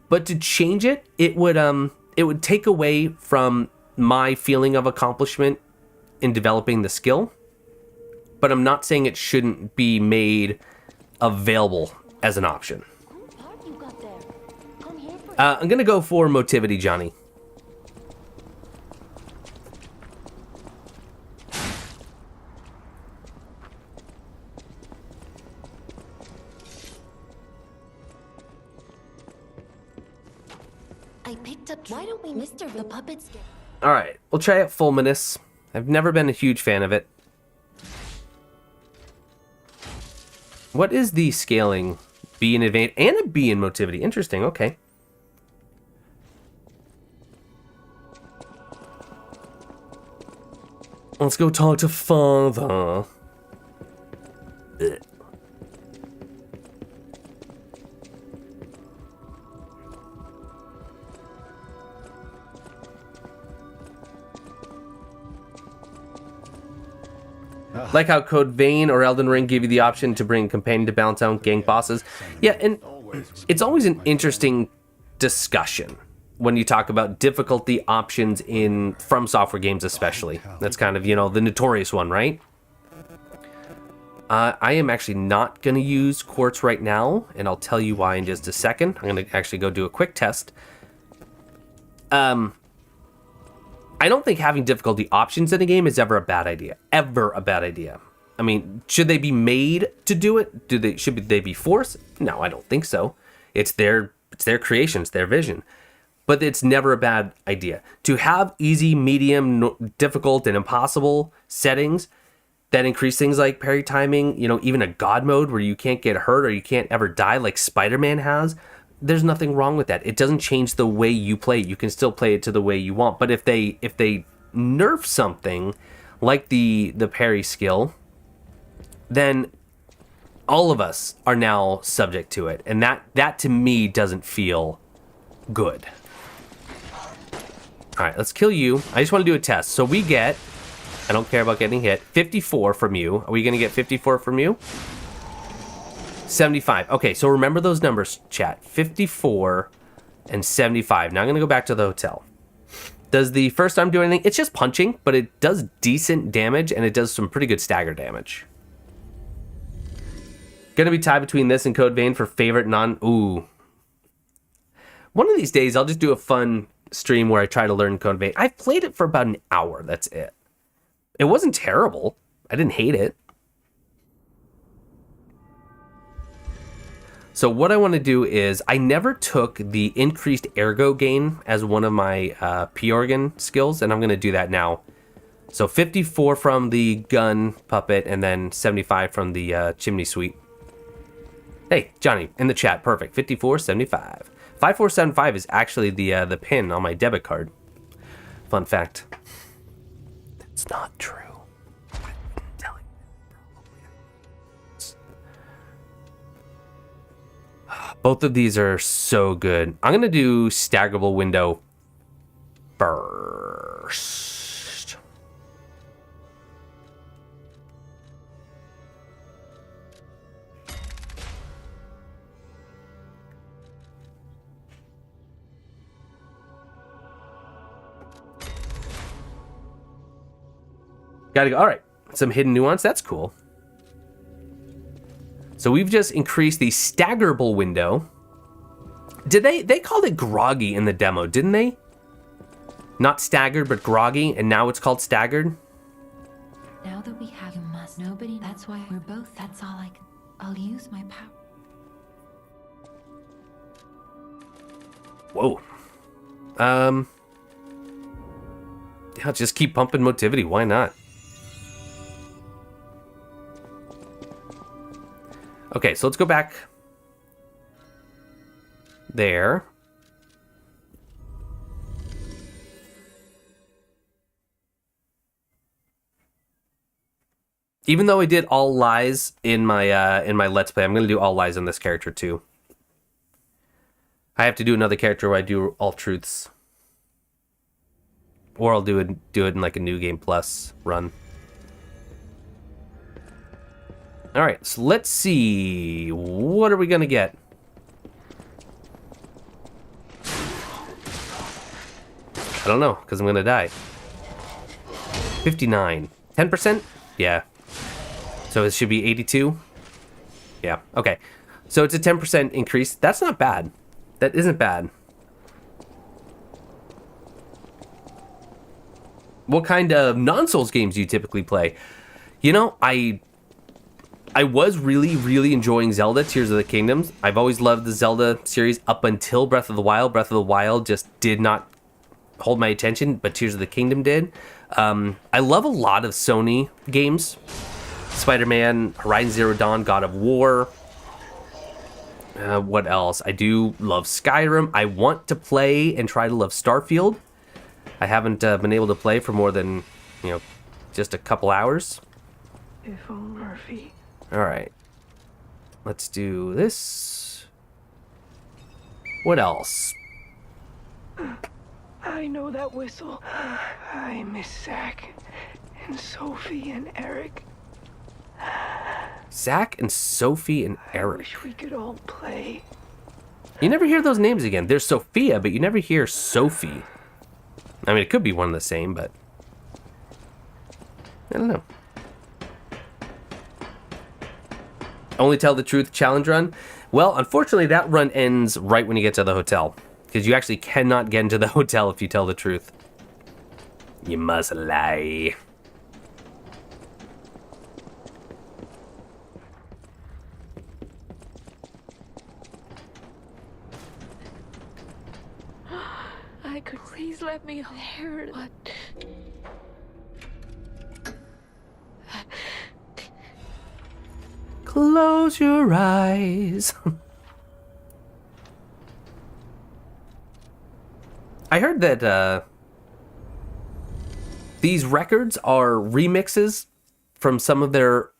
A: But to change it, it would take away from my feeling of accomplishment in developing the skill. But I'm not saying it shouldn't be made available as an option. I'm going to go for Motivity, Johnny.
D: I picked up. Why don't we, Mr. The puppets get.
A: All right, we'll try out Fulminous. I've never been a huge fan of it. What is the scaling? B in advance and a B in motivity. Interesting. Okay. Let's go talk to Father. Ugh. Like how Code Vein or Elden Ring give you the option to bring a companion to balance out gang bosses. Yeah, and it's always an interesting discussion when you talk about difficulty options in From Software games especially. That's kind of, you know, the notorious one, right? I am actually not going to use Quartz right now, and I'll tell you why in just a second. I'm going to actually go do a quick test. I don't think having difficulty options in a game is ever a bad idea. Ever a bad idea. I mean, should they be made to do it? Should they be forced? No, I don't think so. It's their creation, it's their vision. But it's never a bad idea. To have easy, medium, difficult, and impossible settings that increase things like parry timing, you know, even a god mode where you can't get hurt or you can't ever die like Spider-Man has, there's nothing wrong with that. It doesn't change the way you play. You can still play it to the way you want. But if they nerf something like the parry skill, then all of us are now subject to it. And that to me doesn't feel good. All right, let's kill you. I just want to do a test. So we get, I don't care about getting hit, 54 from you. Are we going to get 54 from you? 75. Okay, so remember those numbers, chat. 54 and 75. Now I'm going to go back to the hotel. Does the first arm do anything? It's just punching, but it does decent damage, and it does some pretty good stagger damage. Gonna be tied between this and Code Vein for favorite Ooh. One of these days, I'll just do a fun stream where I try to learn Code Vein. I've played it for about an hour. That's it. It wasn't terrible. I didn't hate it. So what I want to do is, I never took the increased ergo gain as one of my P-Organ skills, and I'm going to do that now. So 54 from the gun puppet, and then 75 from the chimney sweep. Hey, Johnny, in the chat, perfect. 5475. 5475 is actually the pin on my debit card. Fun fact. That's not true. Both of these are so good. I'm going to do staggerable window first. Gotta go. All right. Some hidden nuance. That's cool. So we've just increased the staggerable window. Did they called it groggy in the demo, didn't they? Not staggered, but groggy, and now it's called staggered.
B: Now that we have, you must. Nobody. That's why we're both. That's all I can. I'll use my power.
A: Whoa. Yeah, just keep pumping motivity. Why not? Okay, so let's go back there. Even though I did all lies in my Let's Play, I'm going to do all lies on this character too. I have to do another character where I do all truths. Or I'll do it in like a New Game Plus run. All right, so let's see. What are we going to get? I don't know, because I'm going to die. 59. 10%? Yeah. So it should be 82? Yeah, okay. So it's a 10% increase. That's not bad. That isn't bad. What kind of non-Souls games do you typically play? You know, I I was really enjoying Zelda Tears of the Kingdoms. I've always loved the Zelda series up until Breath of the Wild. Breath of the Wild just did not hold my attention, but Tears of the Kingdom did. I love a lot of Sony games. Spider-Man, Horizon Zero Dawn, God of War. What else? I do love Skyrim. I want to play and try to love Starfield. I haven't been able to play for more than, just a couple hours.
G: If only Murphy.
A: All right. Let's do this. What else?
G: I know that whistle. I miss Zach and Sophie and Eric.
A: Zach and Sophie and
G: I
A: Eric.
G: wish we could all play.
A: You never hear those names again. There's Sophia, but you never hear Sophie. I mean, it could be one and the same, but I don't know. Only Tell the Truth challenge run. Well, unfortunately, that run ends right when you get to the hotel, because you actually cannot get into the hotel if you tell the truth. You must lie.
G: I could please let me there, but
A: Close your eyes. I heard that these records are remixes from some of their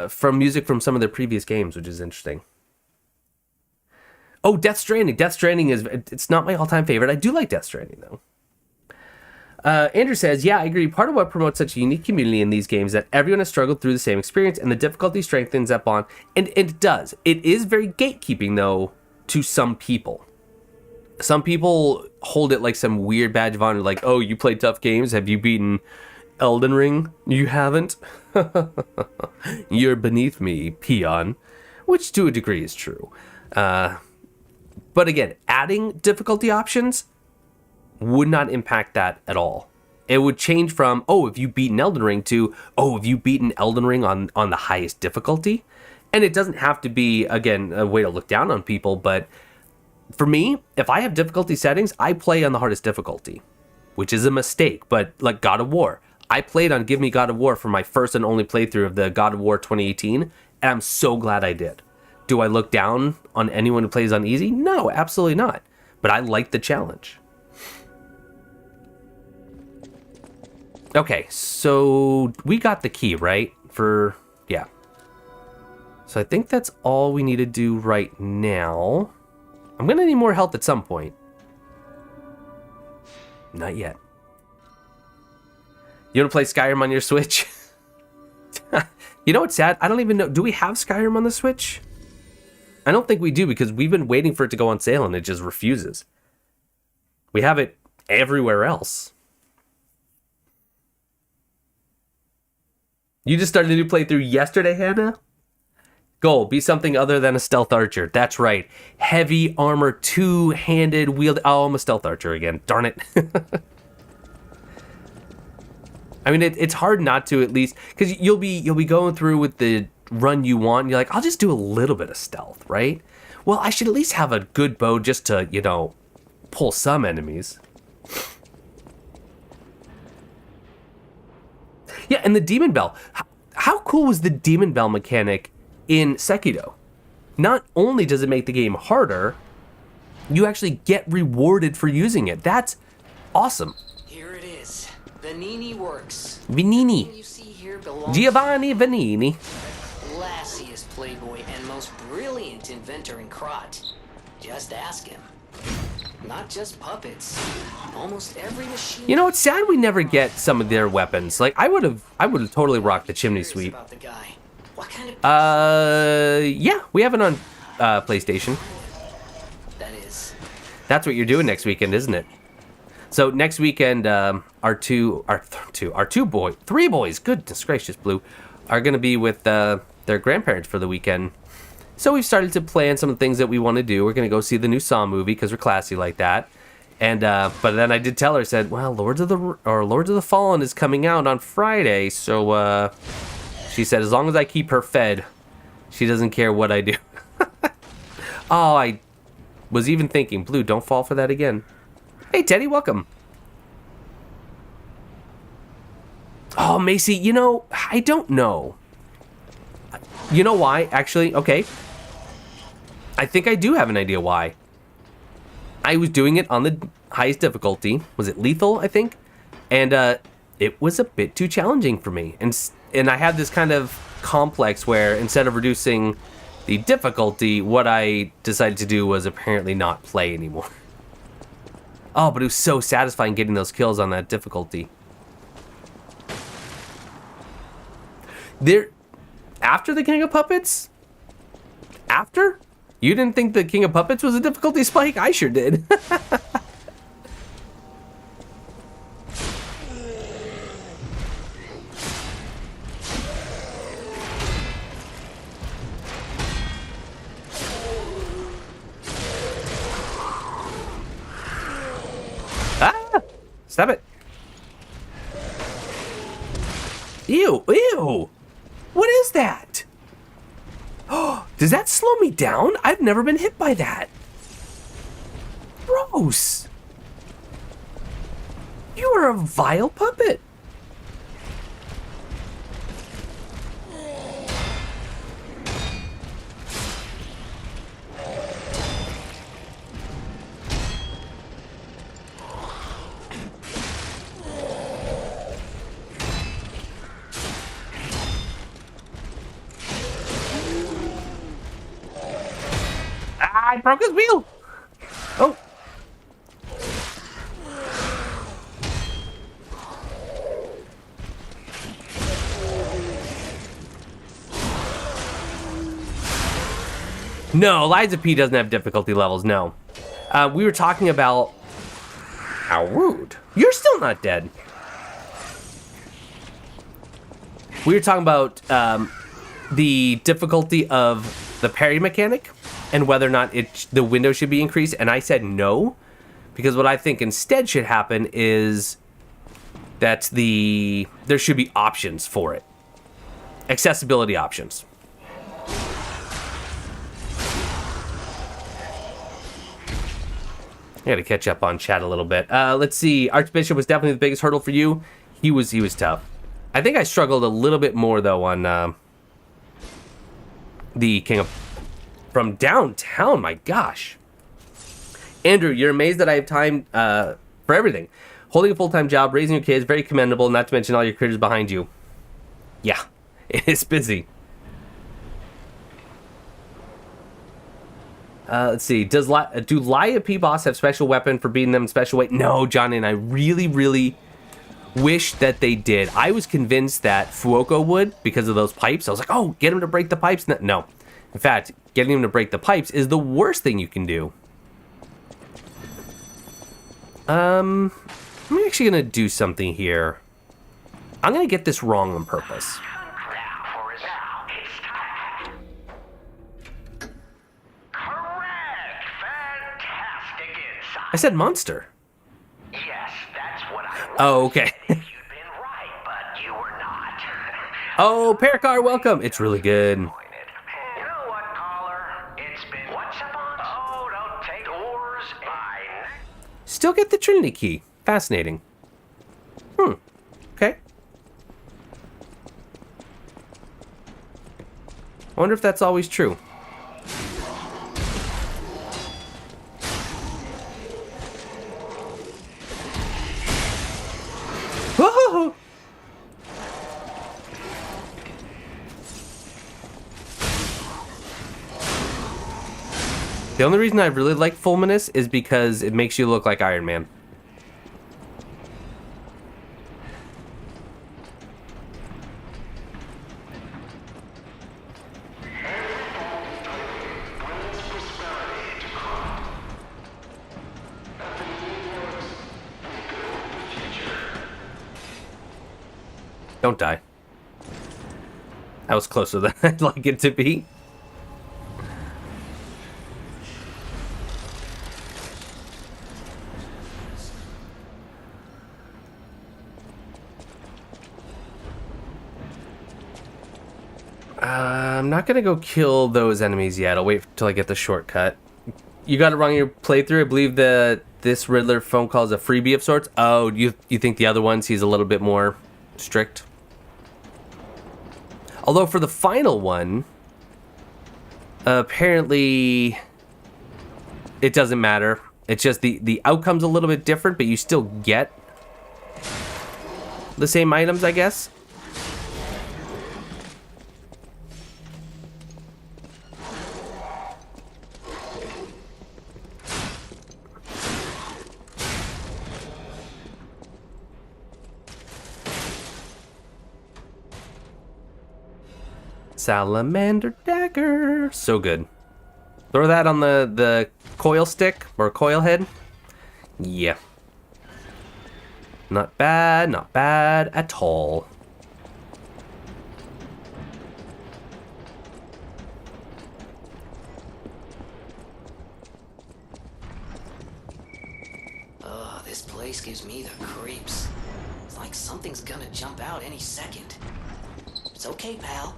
A: from music from some of their previous games, which is interesting. Oh, Death Stranding. Death Stranding it's not my all-time favorite. I do like Death Stranding though. Andrew says, yeah, I agree. Part of what promotes such a unique community in these games is that everyone has struggled through the same experience, and the difficulty strengthens that bond. And it does. It is very gatekeeping, though, to some people. Some people hold it like some weird badge of honor, like, oh, you play tough games? Have you beaten Elden Ring? You haven't? You're beneath me, peon. Which, to a degree, is true. But again, adding difficulty options would not impact that at all. It would change from, oh, have you beaten Elden Ring to, oh, have you beaten Elden Ring on the highest difficulty? And it doesn't have to be, again, a way to look down on people, but for me, if I have difficulty settings, I play on the hardest difficulty, which is a mistake, but like God of War. I played on Give Me God of War for my first and only playthrough of the God of War 2018, and I'm so glad I did. Do I look down on anyone who plays on easy? No, absolutely not. But I like the challenge. Okay, so we got the key, right? Yeah. So I think that's all we need to do right now. I'm gonna need more help at some point. Not yet. You wanna play Skyrim on your Switch? You know what's sad? I don't even know. Do we have Skyrim on the Switch? I don't think we do, because we've been waiting for it to go on sale and it just refuses. We have it everywhere else. You just started a new playthrough yesterday, Hannah? Goal, be something other than a stealth archer. That's right. Heavy armor, two-handed wield. Oh, I'm a stealth archer again. Darn it. I mean, it's hard not to, at least, because you'll be going through with the run you want. And you're like, I'll just do a little bit of stealth, right? Well, I should at least have a good bow just to, pull some enemies. Yeah, and the Demon Bell. How cool was the Demon Bell mechanic in Sekiro? Not only does it make the game harder, you actually get rewarded for using it. That's awesome.
F: Here it is. Venini Works.
A: Venini.
F: You see here belongs
A: Giovanni Venini.
F: to the classiest playboy and most brilliant inventor in Crot. Just ask him. Not just puppets. Almost every machine.
A: You know, it's sad we never get some of their weapons. Like, I would have totally rocked the chimney sweep.
F: About the guy. What kind of
A: Yeah, we have it on PlayStation.
F: that is.
A: That's what you're doing next weekend, isn't it? So next weekend, three boys, goodness gracious, Blue, are going to be with their grandparents for the weekend. So we've started to plan some of the things that we want to do. We're going to go see the new Saw movie because we're classy like that. And but then I did tell her, I said, well, Lords of the Fallen is coming out on Friday. So she said, as long as I keep her fed, She doesn't care what I do. Oh, I was even thinking, Blue, don't fall for that again. Hey, Teddy, welcome. Oh, Macy, you know, I don't know. You know why? Actually, okay. I think I do have an idea why. I was doing it on the highest difficulty. Was it lethal, I think? And it was a bit too challenging for me. And I had this kind of complex where instead of reducing the difficulty, what I decided to do was apparently not play anymore. Oh, but it was so satisfying getting those kills on that difficulty. After the King of Puppets? After? You didn't think the King of Puppets was a difficulty spike? I sure did. Ah! Stop it. Ew, ew. What is that? Oh, does that slow me down? I've never been hit by that. Gross. You are a vile puppet. I broke his wheel. Oh. No, Liza P doesn't have difficulty levels, no. We were talking about... How rude. You're still not dead. We were talking about the difficulty of the parry mechanic and whether or not the window should be increased, and I said no, because what I think instead should happen is that there should be options for it. Accessibility options. I gotta catch up on chat a little bit. Let's see. Archbishop was definitely the biggest hurdle for you. He was tough. I think I struggled a little bit more though on the King of from downtown. My gosh, Andrew, you're amazed that I have time for everything. Holding a full-time job, raising your kids, very commendable. Not to mention all your critters behind you. Yeah, it is busy. Let's see. Do Laia P-Boss have special weapon for beating them in special weight? No, Johnny, and I really, really wish that they did. I was convinced that Fuoco would because of those pipes. I was like, oh, get him to break the pipes. No. In fact, getting him to break the pipes is the worst thing you can do. I'm actually going to do something here. I'm going to get this wrong on purpose. I said monster.
H: Yes, that's what I wanted.
A: Oh, okay.
H: You'd been right, but you were not.
A: Oh, Paracar, welcome. It's really good.
H: You know what, caller? It's been what's up on? Oh, don't take oars. Fine.
A: Still get the Trinity key. Fascinating. Okay. I wonder if that's always true. Whoa! The only reason I really like Fulminous is because it makes you look like Iron Man. Don't die. That was closer than I'd like it to be. I'm not gonna go kill those enemies yet. I'll wait till I get the shortcut. You got to run your playthrough. I believe this Riddler phone call is a freebie of sorts. Oh, you think the other ones he's a little bit more strict? Although for the final one, apparently it doesn't matter. It's just the outcome's a little bit different, but you still get the same items, I guess. Salamander dagger. So good. Throw that on the coil stick or coil head. Yeah. Not bad at all.
F: Ugh, this place gives me the creeps. It's like something's gonna jump out any second. It's okay, pal.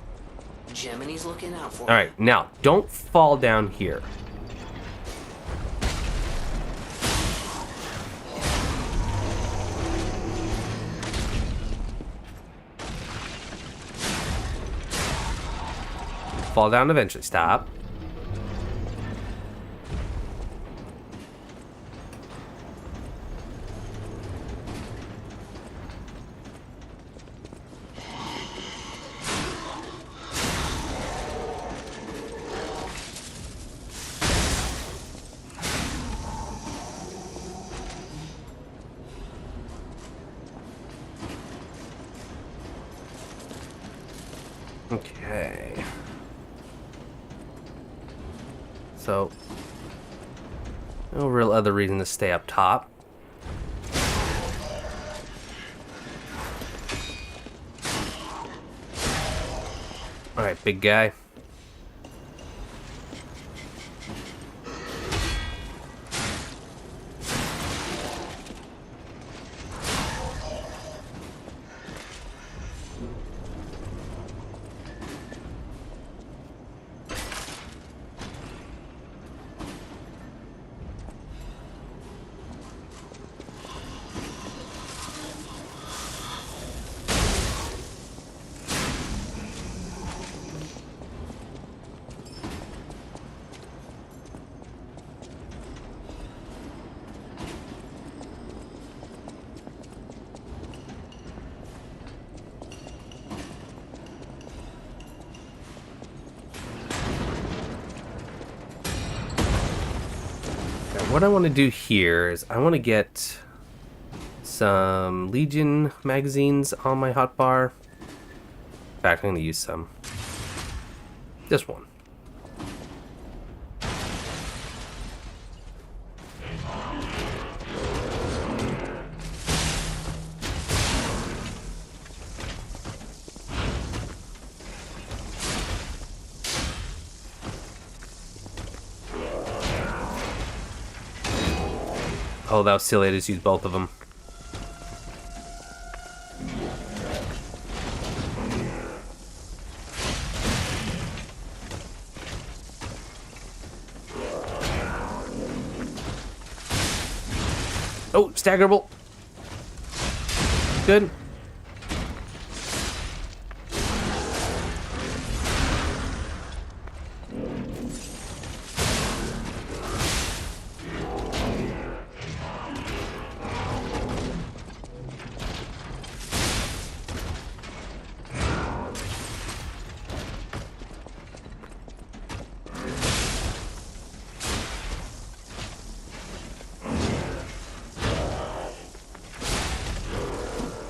F: Gemini's looking out for you.
A: Alright, now, don't fall down here. Fall down eventually. Stop. Okay. So, no real other reason to stay up top. Alright, big guy. What I want to do here is I want to get some Legion magazines on my hotbar. In fact, I'm going to use some. Just one. Oh, that was silly. I just used both of them. Oh, staggerable. Good.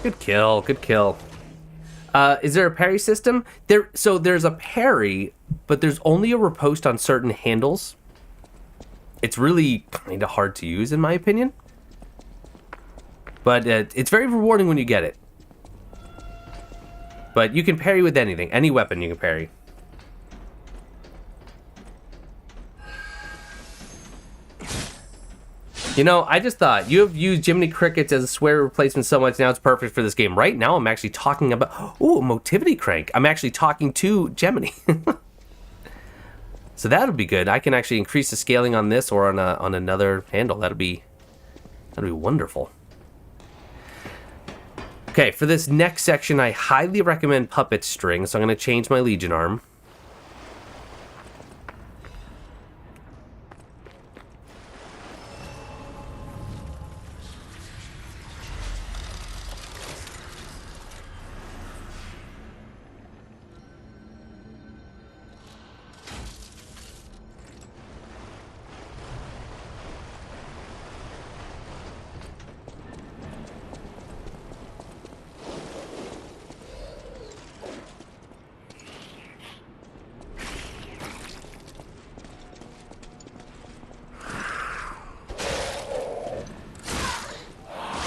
A: Good kill, good kill. Is there a parry system? So there's a parry, but there's only a riposte on certain handles. It's really kind of hard to use, in my opinion. But it's very rewarding when you get it. But you can parry with anything. Any weapon you can parry. You know, I just thought, you have used Jiminy Crickets as a swear replacement so much, now it's perfect for this game. Right now, I'm actually talking about... Ooh, Motivity Crank. I'm actually talking to Gemini. So that'll be good. I can actually increase the scaling on this or on another handle. That'll be wonderful. Okay, for this next section, I highly recommend puppet string, so I'm going to change my Legion arm.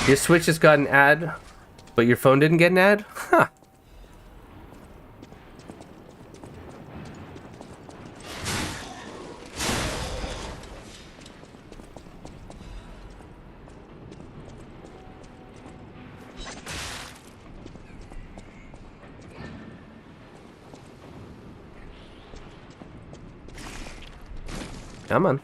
A: Your Switch just got an ad, but your phone didn't get an ad? Huh. Come on.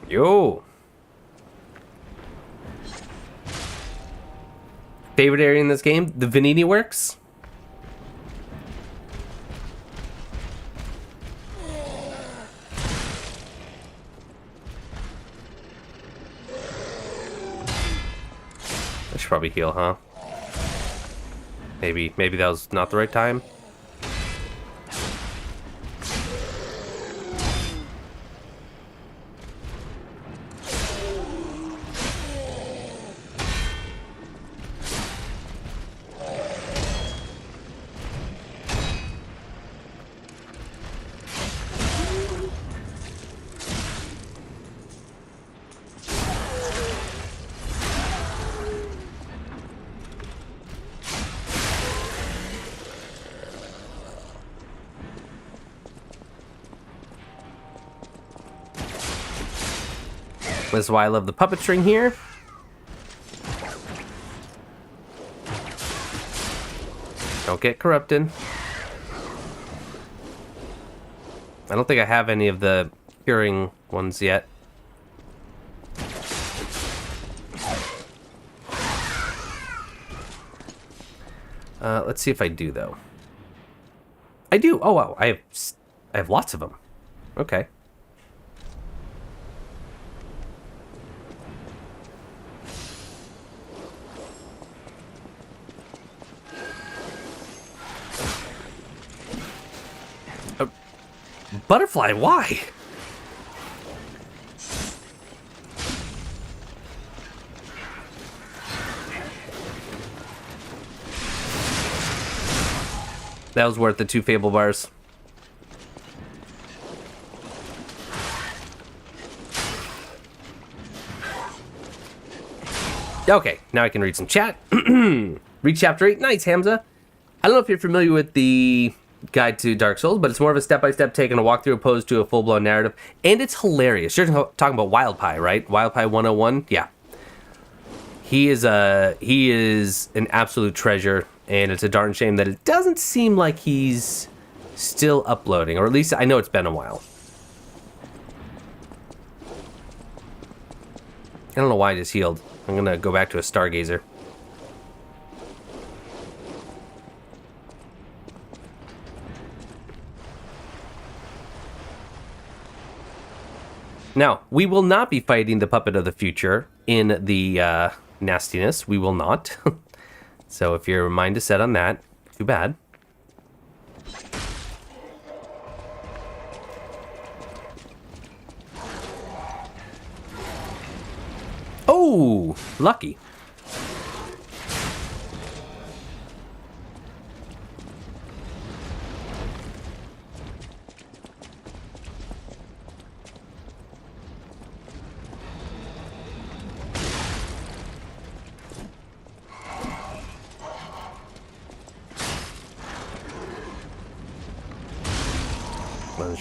A: Yo. Favorite area in this game? The Venini Works? I should probably heal, huh? Maybe that was not the right time. This is why I love the puppet string here. Don't get corrupted. I don't think I have any of the curing ones yet. Let's see if I do, though. I do. Oh, wow. I have lots of them. Okay. Butterfly, why? That was worth the 2 Fable bars. Okay, now I can read some chat. Read chapter 8. Nice, Hamza. I don't know if you're familiar with the guide to Dark Souls, but it's more of a step-by-step take and a walkthrough opposed to a full-blown narrative. And it's hilarious. You're talking about Wild Pie, right? Wild Pie 101? Yeah. He is an absolute treasure, and it's a darn shame that it doesn't seem like he's still uploading, or at least I know it's been a while. I don't know why I just healed. I'm gonna go back to a Stargazer. Now, we will not be fighting the Puppet of the Future in the nastiness. We will not. So if your mind is set on that, too bad. Oh, lucky.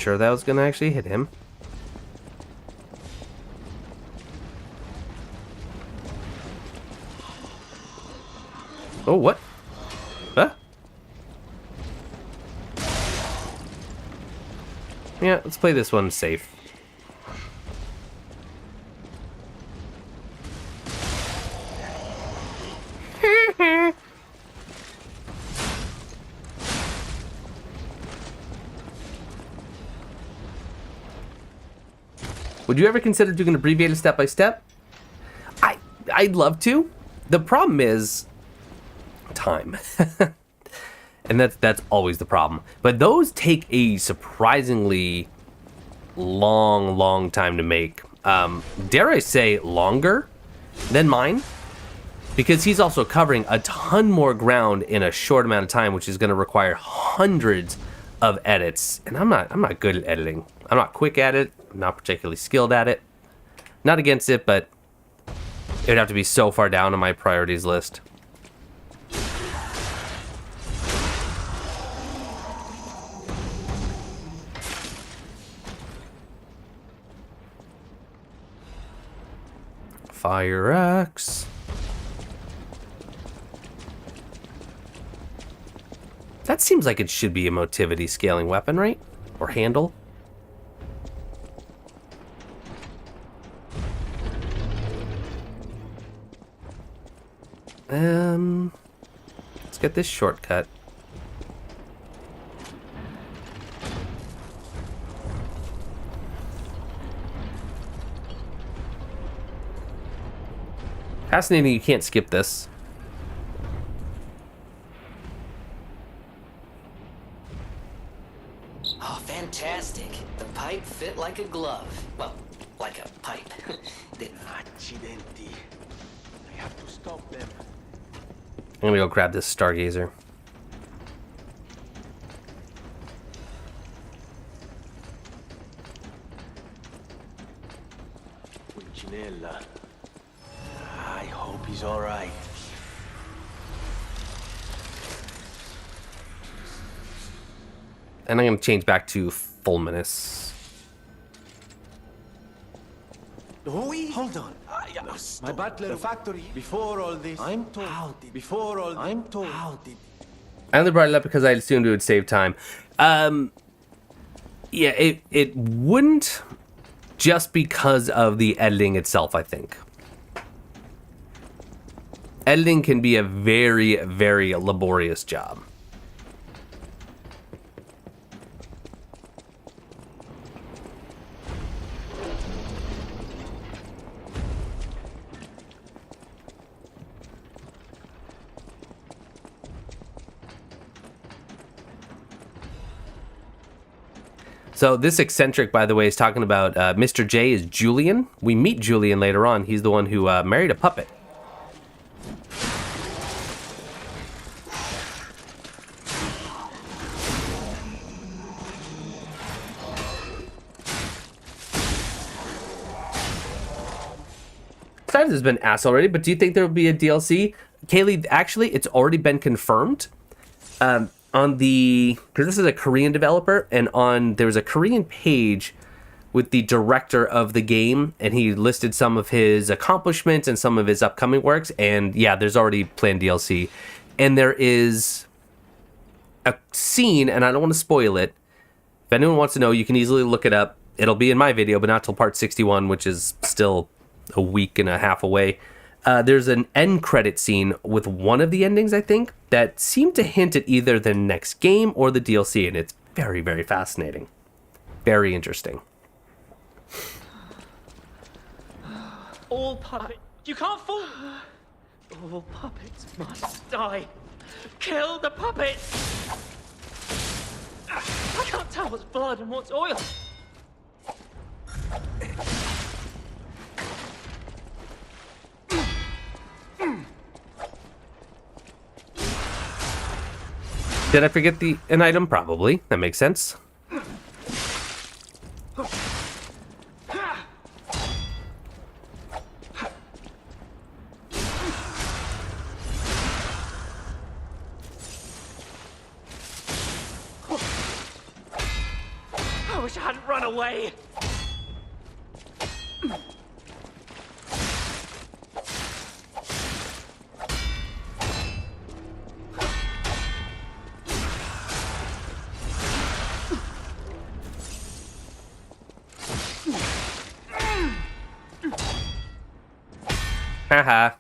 A: sure that was gonna actually hit him. Oh, what? Huh? Yeah, let's play this one safe. Would you ever consider doing an abbreviated step-by-step? I'd love to. The problem is time. And that's always the problem. But those take a surprisingly long time to make. Dare I say longer than mine? Because he's also covering a ton more ground in a short amount of time, which is going to require hundreds of edits. And I'm not good at editing. I'm not quick at it. I'm not particularly skilled at it. Not against it, but it would have to be so far down on my priorities list. Fire axe. That seems like it should be a motivity scaling weapon, right? Or handle. Let's get this shortcut. Fascinating, you can't skip this.
F: Oh, fantastic. The pipe fit like a glove. Well, like a pipe.
H: Accidenti. I have to stop them.
A: I'm gonna go grab this Stargazer.
H: Pulcinella. I hope he's all right.
A: And I'm gonna change back to Fulminous.
H: Hold on. My butler factory. Before all this, I'm told. Before all, I'm told.
A: I only brought it up because I assumed it would save time. Yeah, it wouldn't, just because of the editing itself, I think. Editing can be a very laborious job. So this eccentric, by the way, is talking about Mr. J is Julian. We meet Julian later on. He's the one who married a puppet. Times has been asked already, but do you think there will be a DLC? Kaylee, actually, it's already been confirmed. On the, because this is a Korean developer, and there was a Korean page with the director of the game, and he listed some of his accomplishments and some of his upcoming works, and yeah, there's already planned DLC. And there is a scene, and I don't want to spoil it. If anyone wants to know, you can easily look it up. It'll be in my video, but not till part 61, which is still a week and a half away. There's an end credit scene with one of the endings, I think, that seemed to hint at either the next game or the DLC, and it's very fascinating. Very interesting.
I: All puppets. You can't fool. All puppets must die. Kill the puppets. I can't tell what's blood and what's oil.
A: Did I forget an item? Probably. That makes sense.
I: I wish I hadn't run away.
A: Haha.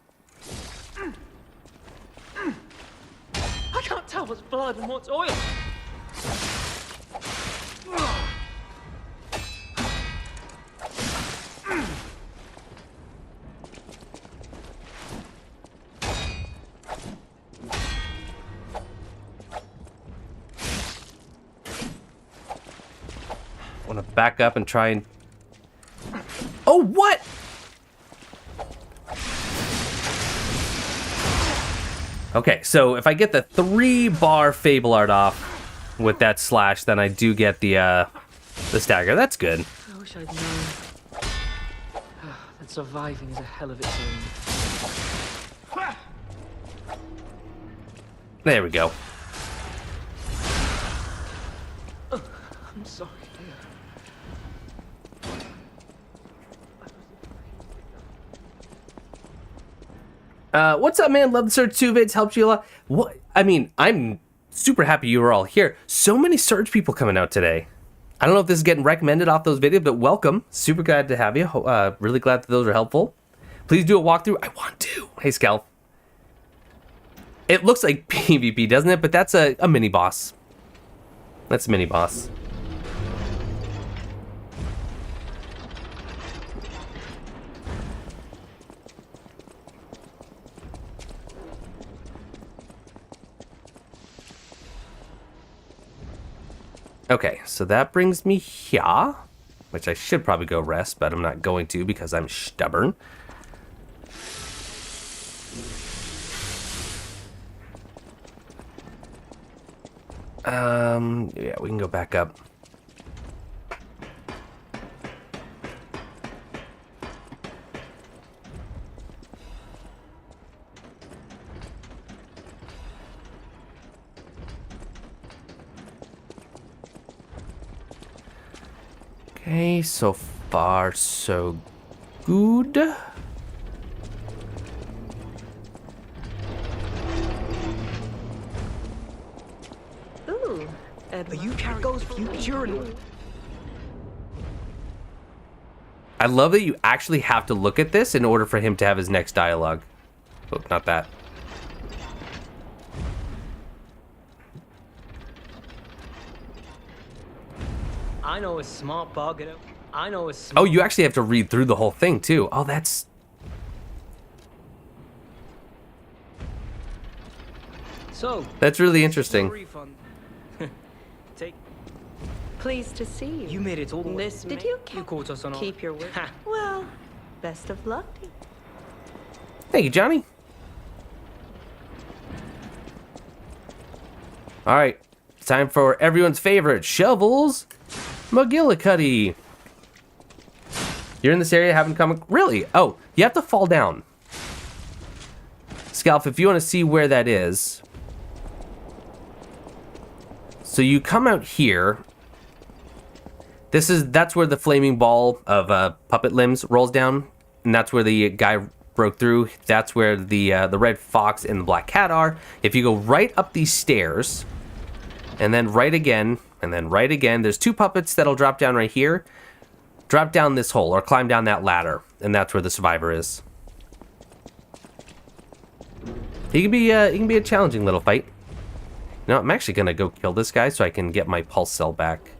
I: I can't tell what's blood and what's oil.
A: Want to back up and try and... Oh, what? Okay, so if I get the 3-bar Fable Art off with that slash, then I do get the stagger. That's good.
I: I wish I'd known. That surviving is a hell of its own.
A: There we go.
I: I'm sorry.
A: What's up, man? Love the Surge 2 vids. Helped you a lot. What? I mean, I'm super happy you were all here. So many Surge people coming out today. I don't know if this is getting recommended off those videos, but welcome. Super glad to have you. Really glad that those are helpful. Please do a walkthrough. I want to. Hey, Scalp. It looks like PvP, doesn't it? But that's a mini boss. That's a mini boss. Okay, so that brings me here, which I should probably go rest, but I'm not going to because I'm stubborn. Yeah, we can go back up. Okay, so far so good.
J: Ooh, you carry goes future.
A: I love that you actually have to look at this in order for him to have his next dialogue. Oh, not that.
I: I know a smart bargainer. I know a
A: Oh, you actually have to read through the whole thing too. Oh, that's...
I: So,
A: That's really interesting.
I: refund. Take.
J: Pleased to see you.
I: You made it all the way.
J: This did you?
I: You caught us on our...
J: Keep your word. Well, best of luck to you.
A: Thank you, Johnny. All right, it's time for everyone's favorite, Shovels McGillicuddy. You're in this area, haven't come... Really? Oh, you have to fall down. Scalp, if you want to see where that is. So you come out here. That's where the flaming ball of puppet limbs rolls down. And that's where the guy broke through. That's where the red fox and the black cat are. If you go right up these stairs, and then right again, and then right again, there's 2 puppets that'll drop down right here. Drop down this hole or climb down that ladder, and that's where the survivor is. He can be a challenging little fight. You know, I'm actually gonna go kill this guy so I can get my pulse cell back.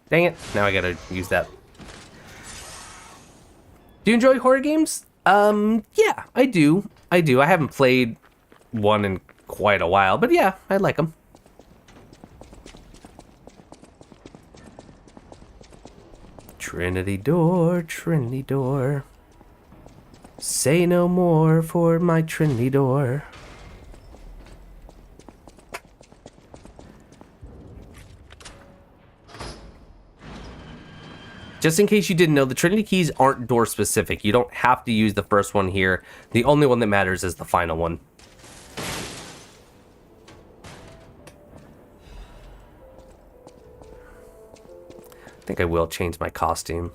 A: Dang it. Now I gotta use that. Do you enjoy horror games? Yeah, I do. I haven't played one in quite a while, but yeah, I like them. Trinity door, Trinity door. Say no more for my Trinity door. Just in case you didn't know, the Trinity keys aren't door specific. You don't have to use the first one here. The only one that matters is the final one. I think I will change my costume.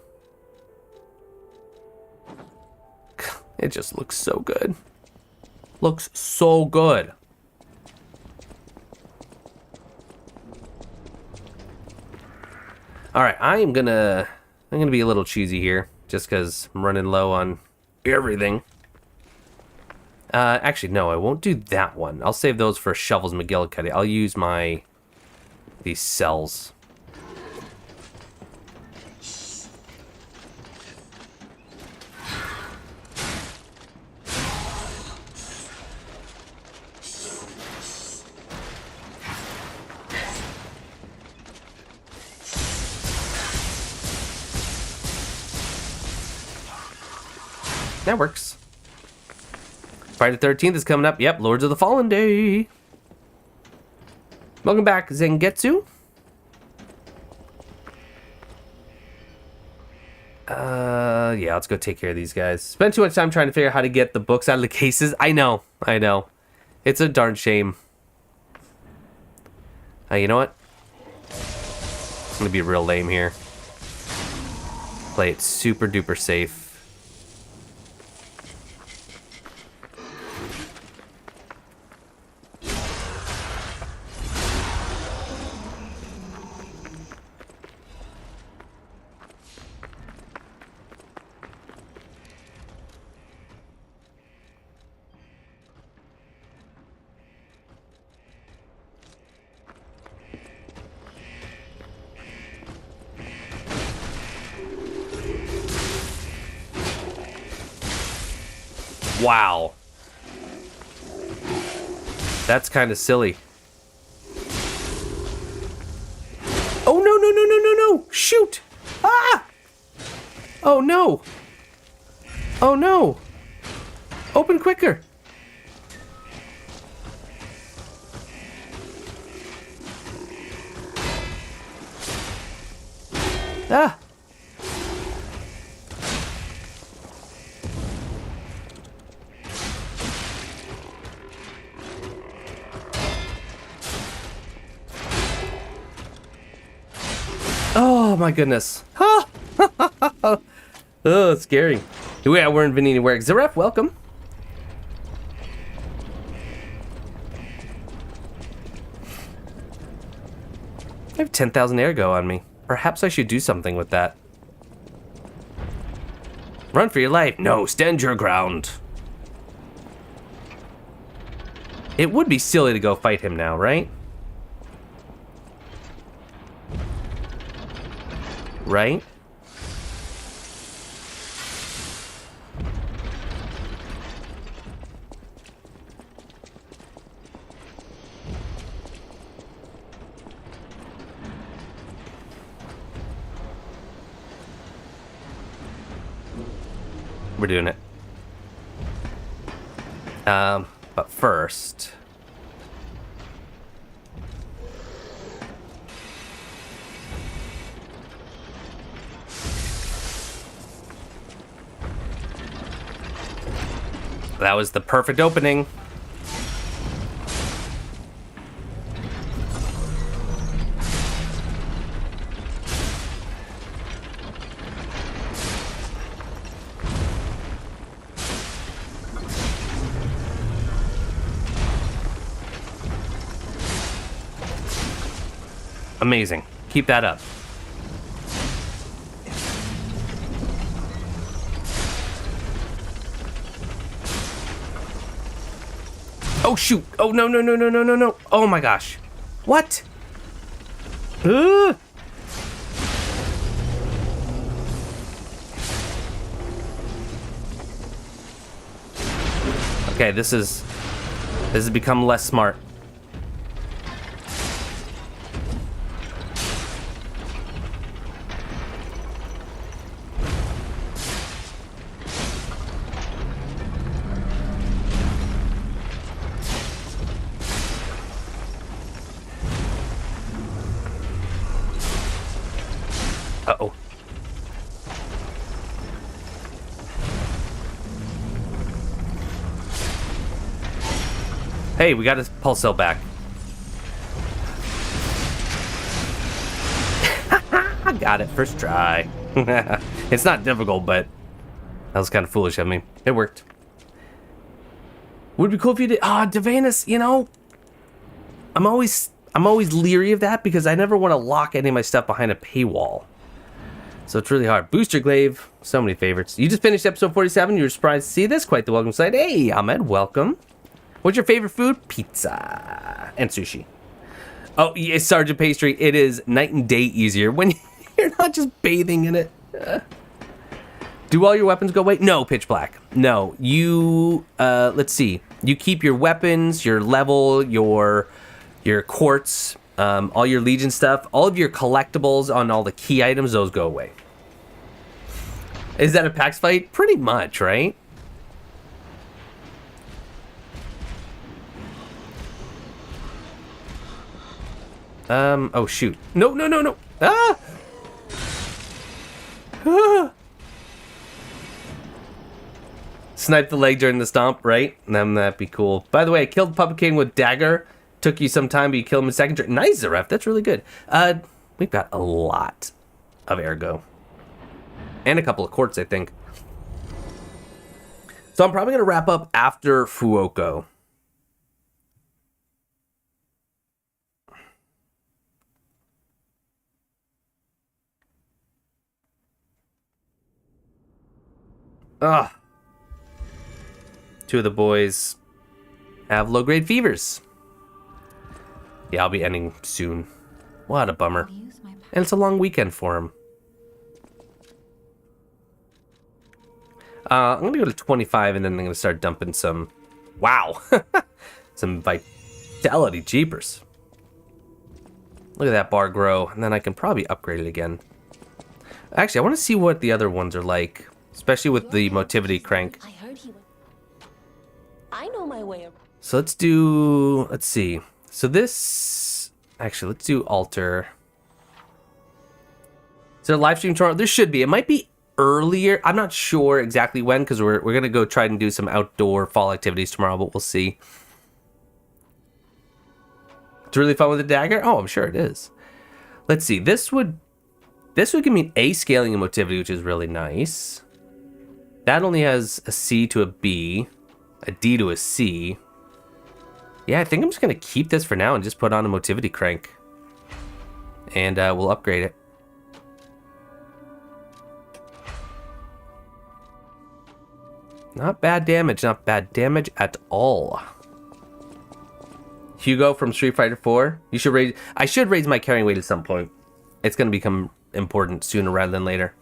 A: It just looks so good. Looks so good. All right, I'm gonna be a little cheesy here, just because I'm running low on everything. Actually, no, I won't do that one. I'll save those for Shovels McGillicuddy. I'll use these cells. That works. Friday the 13th is coming up. Yep, Lords of the Fallen Day. Welcome back, Zengetsu. Yeah, let's go take care of these guys. Spent too much time trying to figure out how to get the books out of the cases. I know. It's a darn shame. You know what? I'm gonna be real lame here. Play it super duper safe. Wow. That's kind of silly. Oh, no. Shoot. Ah! Oh, no. Oh, no. Open quicker. Ah. Oh my goodness. Oh, it's scary. Yeah, we're in Venini Works. Zaref, welcome. I have 10,000 ergo on me. Perhaps I should do something with that. Run for your life. No, stand your ground. It would be silly to go fight him now, right? Right? We're doing it. But first... That was the perfect opening. Amazing. Keep that up. Oh shoot! Oh no! Oh my gosh! What? Okay, this has become less smart. Uh-oh. Hey, we got his pulse cell back. I got it, first try. It's not difficult, but that was kind of foolish of me. It worked. Would be cool if you did. Devanus, you know, I'm always leery of that because I never want to lock any of my stuff behind a paywall. So it's really hard. Booster Glaive, so many favorites. You just finished episode 47. You were surprised to see this. Quite the welcome sight. Hey, Ahmed, welcome. What's your favorite food? Pizza and sushi. Oh, yes, Sergeant Pastry. It is night and day easier when you're not just bathing in it. Do all your weapons go away? No, Pitch Black. No, you, let's see. You keep your weapons, your level, your quartz, all your Legion stuff, all of your collectibles on all the key items, those go away. Is that a PAX fight? Pretty much, right? Oh shoot. No. Ah! Ah! Snipe the leg during the stomp, right? Then that'd be cool. By the way, I killed Puppet King with dagger. Took you some time, but you killed him in second turn. Nice, Zaref. That's really good. We've got a lot of ergo. And a couple of quartz, I think. So I'm probably going to wrap up after Fuoco. Ugh. Two of the boys have low-grade fevers. Yeah, I'll be ending soon. What a bummer. And it's a long weekend for him. I'm going to go to 25, and then I'm going to start dumping some... Wow! Some vitality jeepers. Look at that bar grow, and then I can probably upgrade it again. Actually, I want to see what the other ones are like. Especially with the motivity crank.
D: I heard he went. I know my way around.
A: So let's do... Let's see. So this... Actually, let's do altar. Is there a live stream tomorrow? There should be. It might be earlier. I'm not sure exactly when, because we're going to go try and do some outdoor fall activities tomorrow, but we'll see. It's really fun with the dagger? Oh, I'm sure it is. Let's see. This would give me A scaling and motivity, which is really nice. That only has a C to a B, a D to a C. Yeah, I think I'm just going to keep this for now and just put on a motivity crank. And we'll upgrade it. Not bad damage, not bad damage at all. Hugo from Street Fighter 4. You should raise... I should raise my carrying weight at some point. It's going to become important sooner rather than later.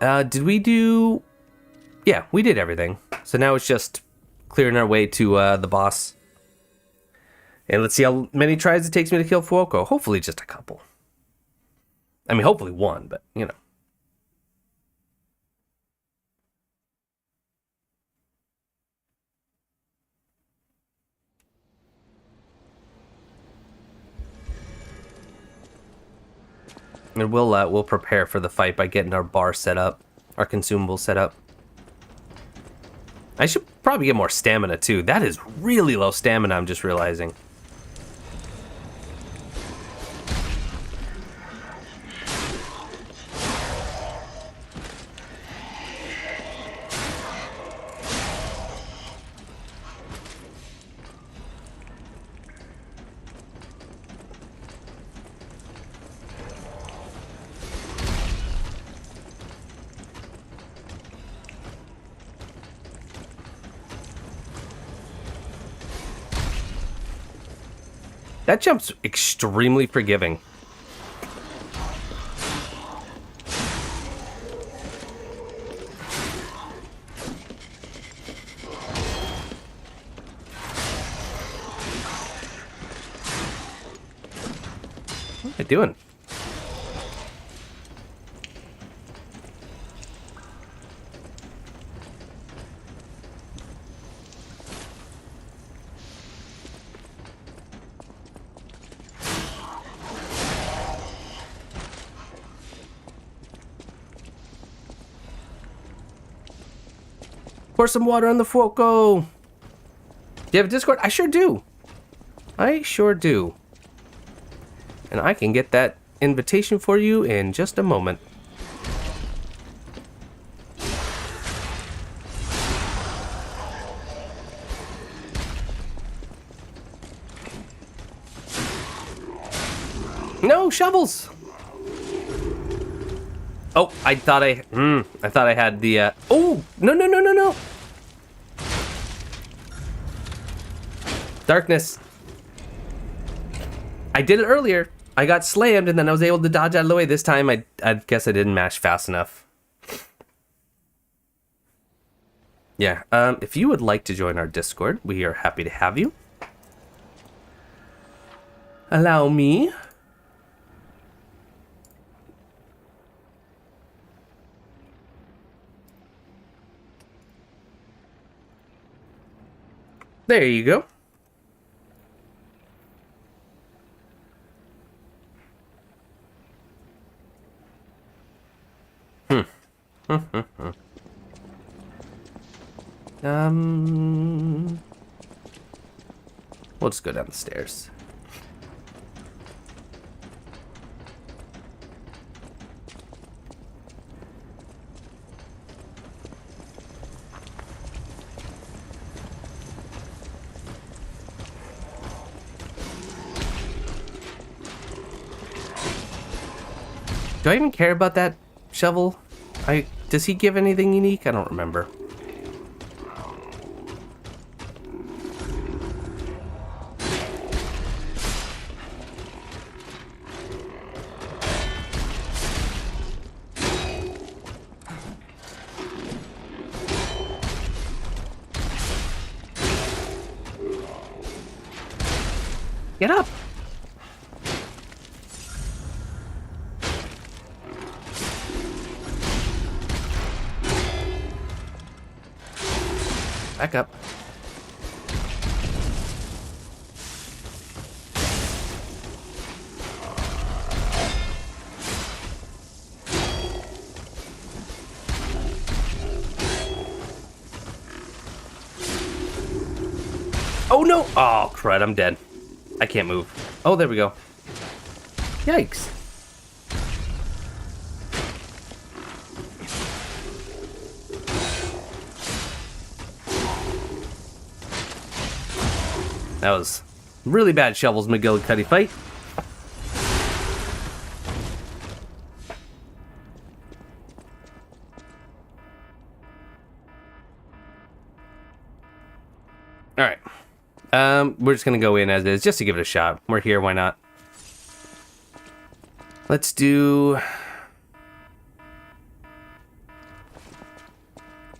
A: Did we do... Yeah, we did everything. So now it's just clearing our way to the boss. And let's see how many tries it takes me to kill Fuoco. Hopefully just a couple. I mean, hopefully one, but, you know. And we'll prepare for the fight by getting our bar set up, our consumables set up. I should probably get more stamina too. That is really low stamina, I'm just realizing. That jump's extremely forgiving. doing? Pour some water on the foco. Do you have a Discord? I sure do. I sure do. And I can get that invitation for you in just a moment. No shovels. Oh, I thought I had the oh, no. Darkness. I did it earlier. I got slammed and then I was able to dodge out of the way. This time I guess I didn't mash fast enough. Yeah, if you would like to join our Discord, we are happy to have you. Allow me. There you go. We'll just go down the stairs. Do I even care about that shovel? Does he give anything unique? I don't remember. Get up! Back up. Oh no! Oh crud, I'm dead. I can't move. Oh, there we go. Yikes. That was really bad Shovels McGillicuddy fight. Alright. We're just gonna go in as is, just to give it a shot. We're here, why not? Let's do...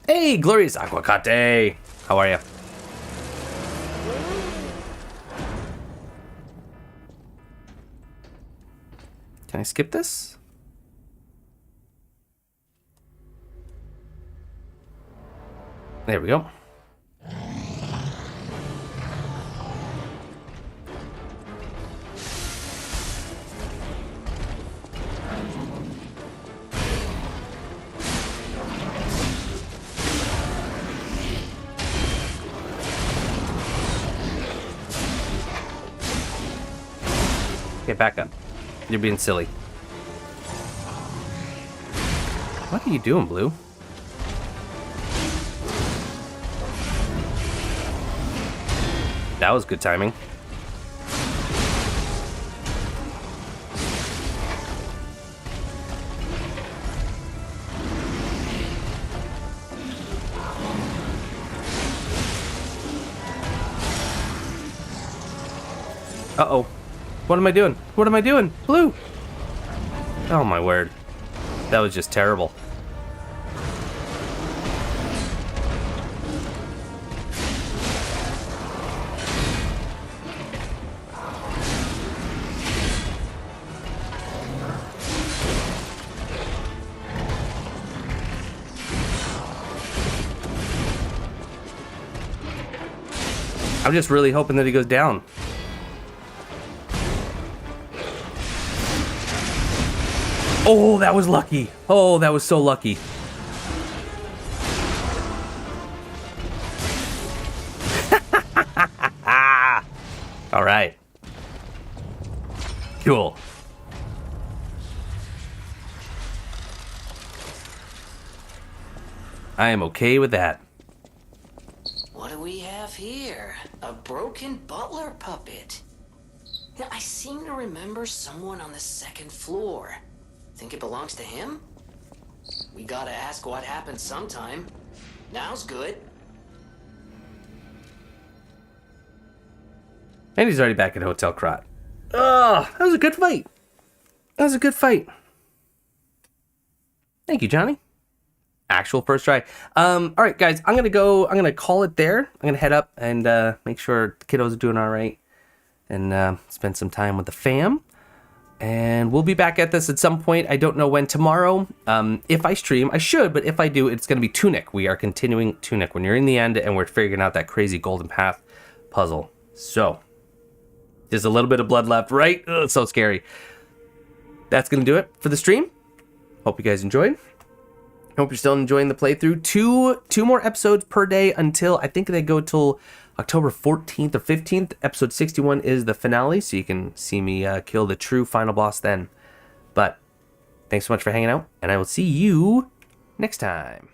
A: Hey, Glorious Aquacate! How are you? Can I skip this? There we go. Okay, back up. You're being silly. What are you doing, Blue? That was good timing. Uh-oh. What am I doing? What am I doing? Blue! Oh my word. That was just terrible. I'm just really hoping that he goes down. Oh, that was lucky. Oh, that was so lucky. All right. Cool. I am okay with that.
F: What do we have here? A broken butler puppet. Yeah, I seem to remember someone on the second floor. Think it belongs to him? We gotta ask what happened sometime. Now's good.
A: And he's already back at Hotel Crot. Oh, that was a good fight. That was a good fight. Thank you, Johnny. Actual first try. All right, guys, I'm gonna call it there. I'm gonna head up and make sure the kiddos are doing all right, and spend some time with the fam. And we'll be back at this at some point. I don't know when tomorrow. If I stream, I should, but if I do, it's gonna be Tunic. We are continuing Tunic when you're in the end and we're figuring out that crazy golden path puzzle. So there's a little bit of blood left, right? Ugh, it's so scary. That's gonna do it for the stream. Hope you guys enjoyed. Hope you're still enjoying the playthrough. Two more episodes per day until, I think they go till October 14th or 15th. Episode 61 is the finale, so you can see me kill the true final boss then. But thanks so much for hanging out, and I will see you next time.